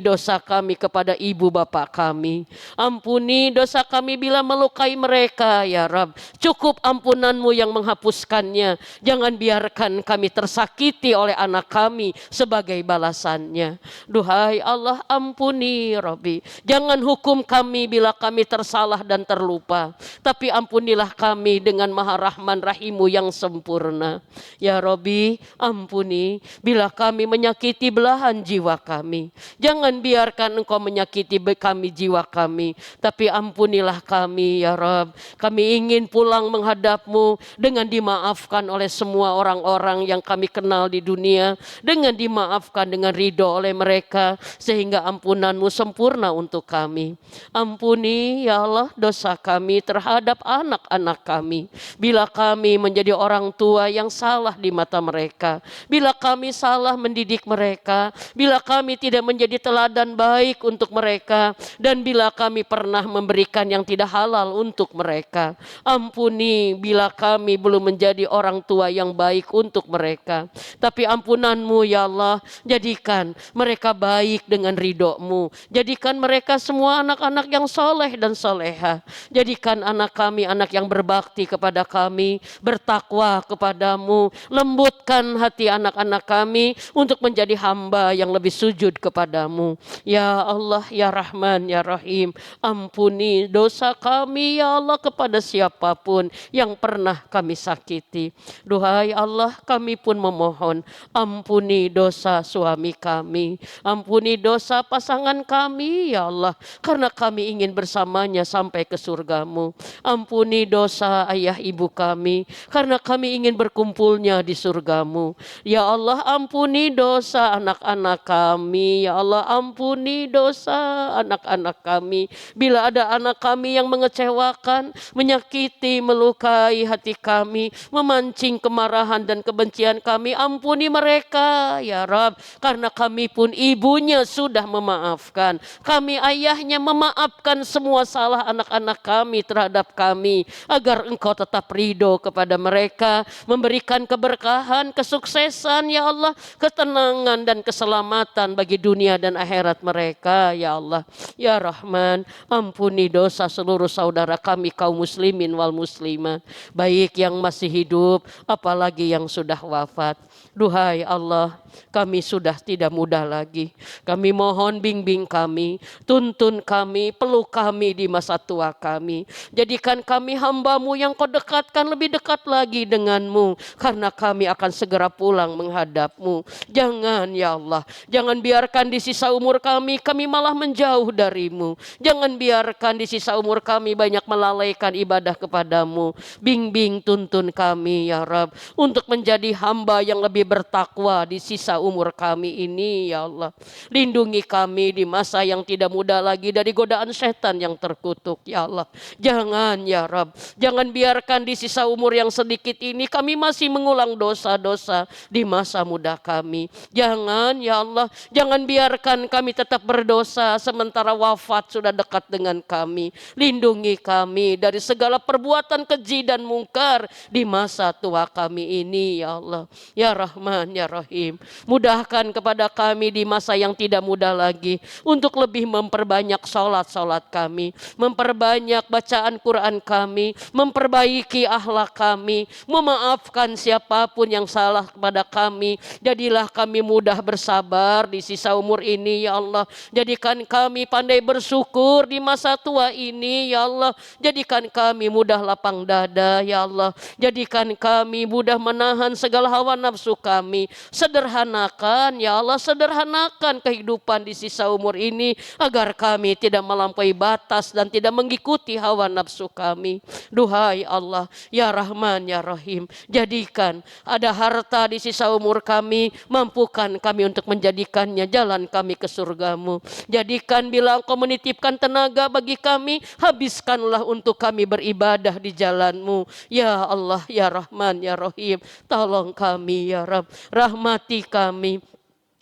dosa kami kepada ibu bapak kami. Ampuni dosa kami bila melukai mereka ya Rabb. Cukup ampunan-Mu yang menghapuskannya. Jangan biarkan kami tersakiti oleh anak kami sebagai balasannya. Duhai Allah, ampuni Rabbi. Jangan hukum kami bila kami tersalah dan terlupa. Tapi ampunilah kami dengan Maha Rahman Rahimu yang sempurna. Ya Rabbi, ampuni bila kami menyakiti belahan jiwa kami. Jangan biarkan Engkau menyakiti kami jiwa kami. Tapi ampunilah kami ya Rabb. Kami ingin pulang menghadap-Mu dengan dimaafkan oleh semua orang-orang yang kami kenal di dunia. Dengan dimaafkan dengan ridho oleh mereka. Sehingga ampunan-Mu sempurna untuk kami. Ampuni ya Allah dosa kami terhadap anak-anak kami. Bila kami menjadi orang tua yang salah di mata mereka. Bila kami salah mendidik mereka. Bila kami tidak menjadi teladan baik untuk mereka. Dan bila kami pernah memberikan yang tidak halal untuk mereka. Ampuni bila kami belum menjadi orang tua yang baik untuk mereka. Tapi ampunan-Mu ya Allah, jadikan mereka baik dengan ridho-Mu. Jadikan mereka semua anak-anak yang soleh dan soleha. Jadikan anak kami anak yang berbakti kepada kami, bertakwa kepadamu. Lembutkan hati anak-anak kami untuk menjadi hamba yang lebih sujud kepadamu. Ya Allah, ya Rahman, ya Rahim, ampuni dosa kami ya Allah kepada siapapun yang pernah kami sakiti. Duhai Allah, kami pun memohon, ampuni dosa suami kami, ampuni dosa pasangan kami ya Allah, karena kami ingin bersamanya sampai ke surga-Mu. Ampuni dosa ayah ibu kami, karena kami ingin berkumpulnya di surga-Mu. Ya Allah, ampuni dosa anak-anak kami. Ya Allah, ampuni dosa anak-anak kami. Bila ada anak kami yang mengecewakan, menyakiti, melukai hati kami, memancing kemarahan dan kebencian kami, ampuni mereka ya Rabb. Karena kami pun ibunya sudah memaafkan. Kami ayahnya memaafkan semua salah anak-anak kami terhadap kami, agar Engkau tetap ridho kepada mereka, memberikan keberkahan, kesuksesan ya Allah, ketenangan dan keselamatan bagi dunia dan akhirat mereka ya Allah. Ya Rahman, ampuni dosa seluruh saudara kami kaum muslimin wal muslimat, baik yang masih hidup apalagi yang sudah wafat. Duhai Allah, kami sudah tidak muda lagi. Kami mohon bimbing kami, tuntun kami, peluk kami di masa tua kami. Jadikan kami hamba-Mu yang Kau dekatkan lebih dekat lagi dengan-Mu. Karena karena kami akan segera pulang menghadap-Mu. Jangan ya Allah, jangan biarkan di sisa umur kami malah menjauh dari-Mu. Jangan biarkan di sisa umur kami banyak melalaikan ibadah kepada-Mu. Bimbing tuntun kami ya Rabb untuk menjadi hamba yang lebih bertakwa di sisa umur kami ini ya Allah. Lindungi kami di masa yang tidak mudah lagi dari godaan setan yang terkutuk ya Allah. Jangan ya Rabb, jangan biarkan di sisa umur yang sedikit ini kami masih mengulang dosa-dosa di masa muda kami. Jangan ya Allah, jangan biarkan kami tetap berdosa sementara wafat sudah dekat dengan kami. Lindungi kami dari segala perbuatan keji dan mungkar di masa tua kami ini ya Allah. Ya Rahman ya Rahim, mudahkan kepada kami di masa yang tidak mudah lagi untuk lebih memperbanyak sholat kami, memperbanyak bacaan Quran kami, memperbaiki akhlak kami, memaafkan siapapun yang salah kepada kami. Jadilah kami mudah bersabar di sisa umur ini ya Allah. Jadikan kami pandai bersyukur di masa tua ini ya Allah. Jadikan kami mudah lapang dada ya Allah. Jadikan kami mudah menahan segala hawa nafsu kami. Sederhanakan ya Allah, sederhanakan kehidupan di sisa umur ini agar kami tidak melampaui batas dan tidak mengikuti hawa nafsu kami. Duhai Allah, ya Rahman ya Rahim, jadikan ada harta di sisa umur kami, mampukan kami untuk menjadikannya jalan kami ke surga-Mu. Jadikan bila Engkau menitipkan tenaga bagi kami, habiskanlah untuk kami beribadah di jalan-Mu. Ya Allah, ya Rahman ya Rahim, tolong kami ya Rabb, rahmati kami.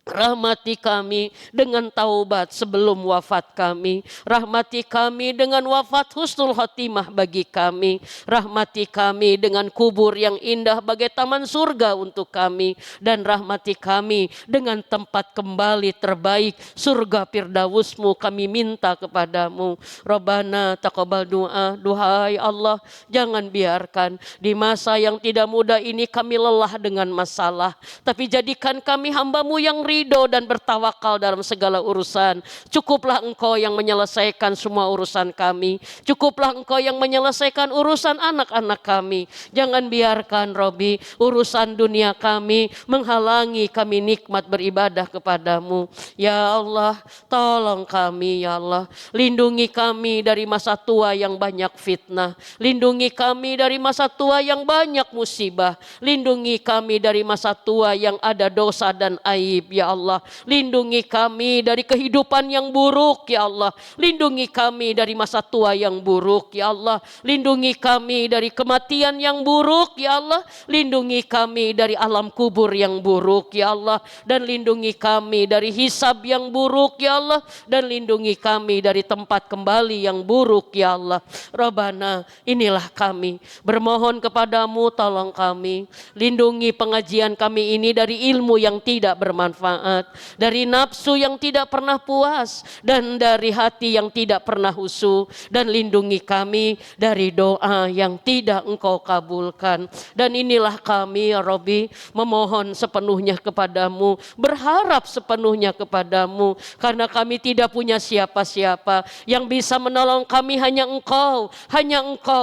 Rahmati kami dengan taubat sebelum wafat kami. Rahmati kami dengan wafat husnul khotimah bagi kami. Rahmati kami dengan kubur yang indah bagai taman surga untuk kami. Dan rahmati kami dengan tempat kembali terbaik surga Firdaus-Mu kami minta kepadamu. Rabbana taqabbal doa. Duhai Allah, jangan biarkan di masa yang tidak mudah ini kami lelah dengan masalah. Tapi jadikan kami hamba-Mu yang ridho dan bertawakal dalam segala urusan. Cukuplah Engkau yang menyelesaikan semua urusan kami. Cukuplah Engkau yang menyelesaikan urusan anak-anak kami. Jangan biarkan Robi urusan dunia kami menghalangi kami nikmat beribadah kepadamu. Ya Allah, tolong kami ya Allah. Lindungi kami dari masa tua yang banyak fitnah. Lindungi kami dari masa tua yang banyak musibah. Lindungi kami dari masa tua yang ada dosa dan aib ya Allah. Lindungi kami dari kehidupan yang buruk ya Allah. Lindungi kami dari masa tua yang buruk ya Allah. Lindungi kami dari kematian yang buruk ya Allah. Lindungi kami dari alam kubur yang buruk ya Allah. Dan lindungi kami dari hisab yang buruk ya Allah. Dan lindungi kami dari tempat kembali yang buruk ya Allah. Rabbana, inilah kami bermohon kepadamu, tolong kami. Lindungi pengajian kami ini dari ilmu yang tidak bermanfaat, dari nafsu yang tidak pernah puas, dan dari hati yang tidak pernah husu. Dan lindungi kami dari doa yang tidak Engkau kabulkan. Dan inilah kami ya Rabbi, memohon sepenuhnya kepadamu, berharap sepenuhnya kepadamu, karena kami tidak punya siapa-siapa. Yang bisa menolong kami hanya Engkau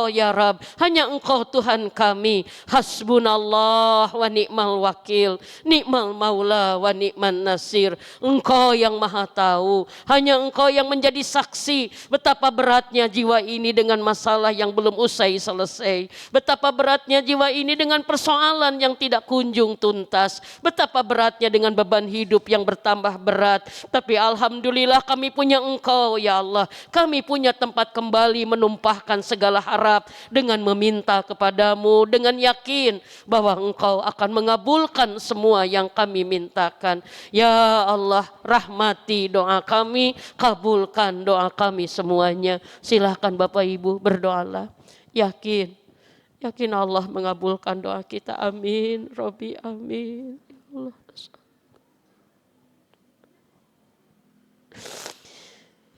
ya Rabb, hanya Engkau Tuhan kami. Hasbunallah wa ni'mal wakil, ni'mal maula wa ni'man nasir. Engkau yang maha tahu, hanya Engkau yang menjadi saksi betapa beratnya jiwa ini dengan masalah yang belum usai selesai. Betapa beratnya jiwa ini dengan persoalan yang tidak kunjung tuntas. Betapa beratnya dengan beban hidup yang bertambah berat. Tapi alhamdulillah kami punya Engkau ya Allah. Kami punya tempat kembali menumpahkan segala harap dengan meminta kepadamu, dengan yakin bahwa Engkau akan mengabulkan semua yang kami mintakan. Ya Allah, rahmati doa kami, kabulkan doa kami semuanya. Silahkan Bapak Ibu berdoalah. Yakin Allah mengabulkan doa kita. Amin. Robi amin. Ya Allah.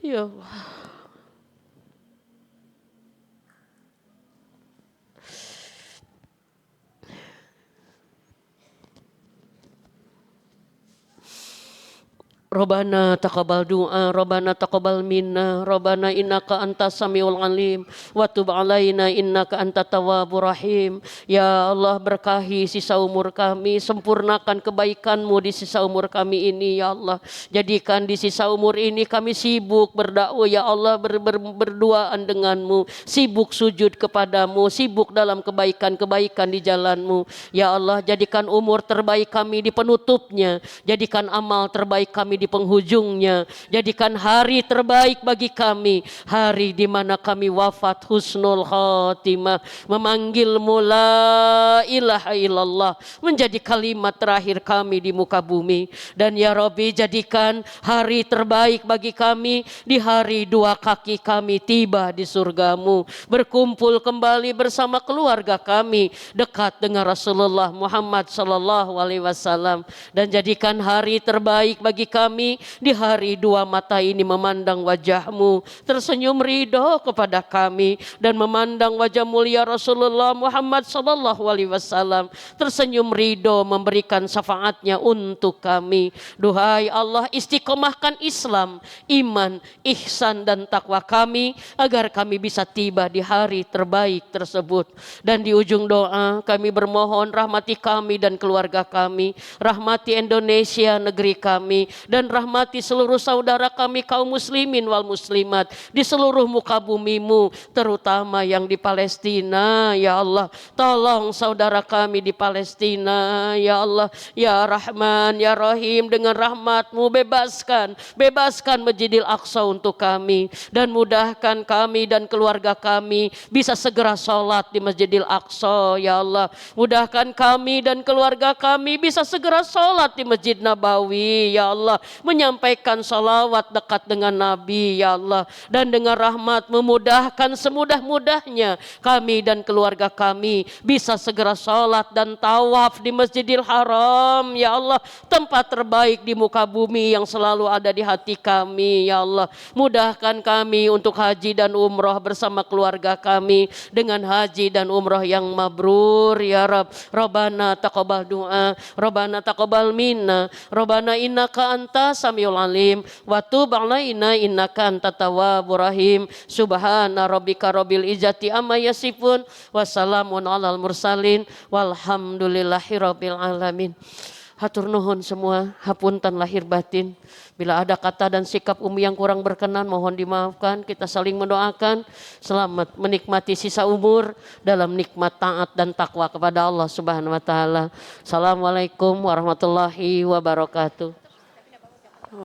Ya Allah. Rabbana taqabbal du'a, Rabbana taqabbal minna, Rabbana innaka antas samiul alim, wa tub alaina innaka antat tawwabur rahim. Ya Allah, berkahi sisa umur kami, sempurnakan kebaikan-Mu di sisa umur kami ini ya Allah. Jadikan di sisa umur ini kami sibuk berdakwah ya Allah, berduaan dengan-Mu, sibuk sujud kepadamu, sibuk dalam kebaikan-kebaikan di jalan-Mu. Ya Allah, jadikan umur terbaik kami di penutupnya, jadikan amal terbaik kami di penghujungnya, jadikan hari terbaik bagi kami, hari di mana kami wafat husnul khatimah, memanggil-Mu la ilaha illallah menjadi kalimat terakhir kami di muka bumi. Dan ya Rabbi, jadikan hari terbaik bagi kami di hari dua kaki kami tiba di surga-Mu, berkumpul kembali bersama keluarga kami dekat dengan Rasulullah Muhammad sallallahu alaihi wasallam. Dan jadikan hari terbaik bagi kami di hari dua mata ini memandang wajah-Mu, tersenyum ridho kepada kami, dan memandang wajah mulia Rasulullah Muhammad sallallahu alaihi wasallam, tersenyum ridho memberikan syafaatnya untuk kami. Duhai Allah, istiqomahkan Islam, iman, ihsan dan takwa kami agar kami bisa tiba di hari terbaik tersebut. Dan di ujung doa kami bermohon, rahmati kami dan keluarga kami, rahmati Indonesia negeri kami, dan rahmati seluruh saudara kami kaum muslimin wal muslimat di seluruh muka bumi-Mu, terutama yang di Palestina ya Allah. Tolong saudara kami di Palestina ya Allah, ya Rahman ya Rahim, dengan rahmat-Mu bebaskan Masjidil Aqsa untuk kami, dan mudahkan kami dan keluarga kami bisa segera sholat di Masjidil Aqsa ya Allah. Mudahkan kami dan keluarga kami bisa segera sholat di Masjid Nabawi ya Allah, menyampaikan salawat dekat dengan Nabi ya Allah. Dan dengan rahmat memudahkan semudah-mudahnya kami dan keluarga kami bisa segera sholat dan tawaf di Masjidil Haram ya Allah, tempat terbaik di muka bumi yang selalu ada di hati kami ya Allah. Mudahkan kami untuk haji dan umroh bersama keluarga kami dengan haji dan umroh yang mabrur ya Rabb. Rabbana taqabbal du'a, Rabbana taqabbal minna, Rabbana innaka antas samiul alim, wa tub alaina innaka antat tawwabur rahim. Subhana rabbika rabbil izzati amma yasifun, wassalamun alal mursalin, walhamdulillahi rabbil alamin. Hatur nuhun semua, hapunten lahir batin. Bila ada kata dan sikap Umi yang kurang berkenan, mohon dimaafkan. Kita saling mendoakan selamat menikmati sisa umur dalam nikmat taat dan takwa kepada Allah Subhanahu wa taala. Assalamualaikum warahmatullahi wabarakatuh.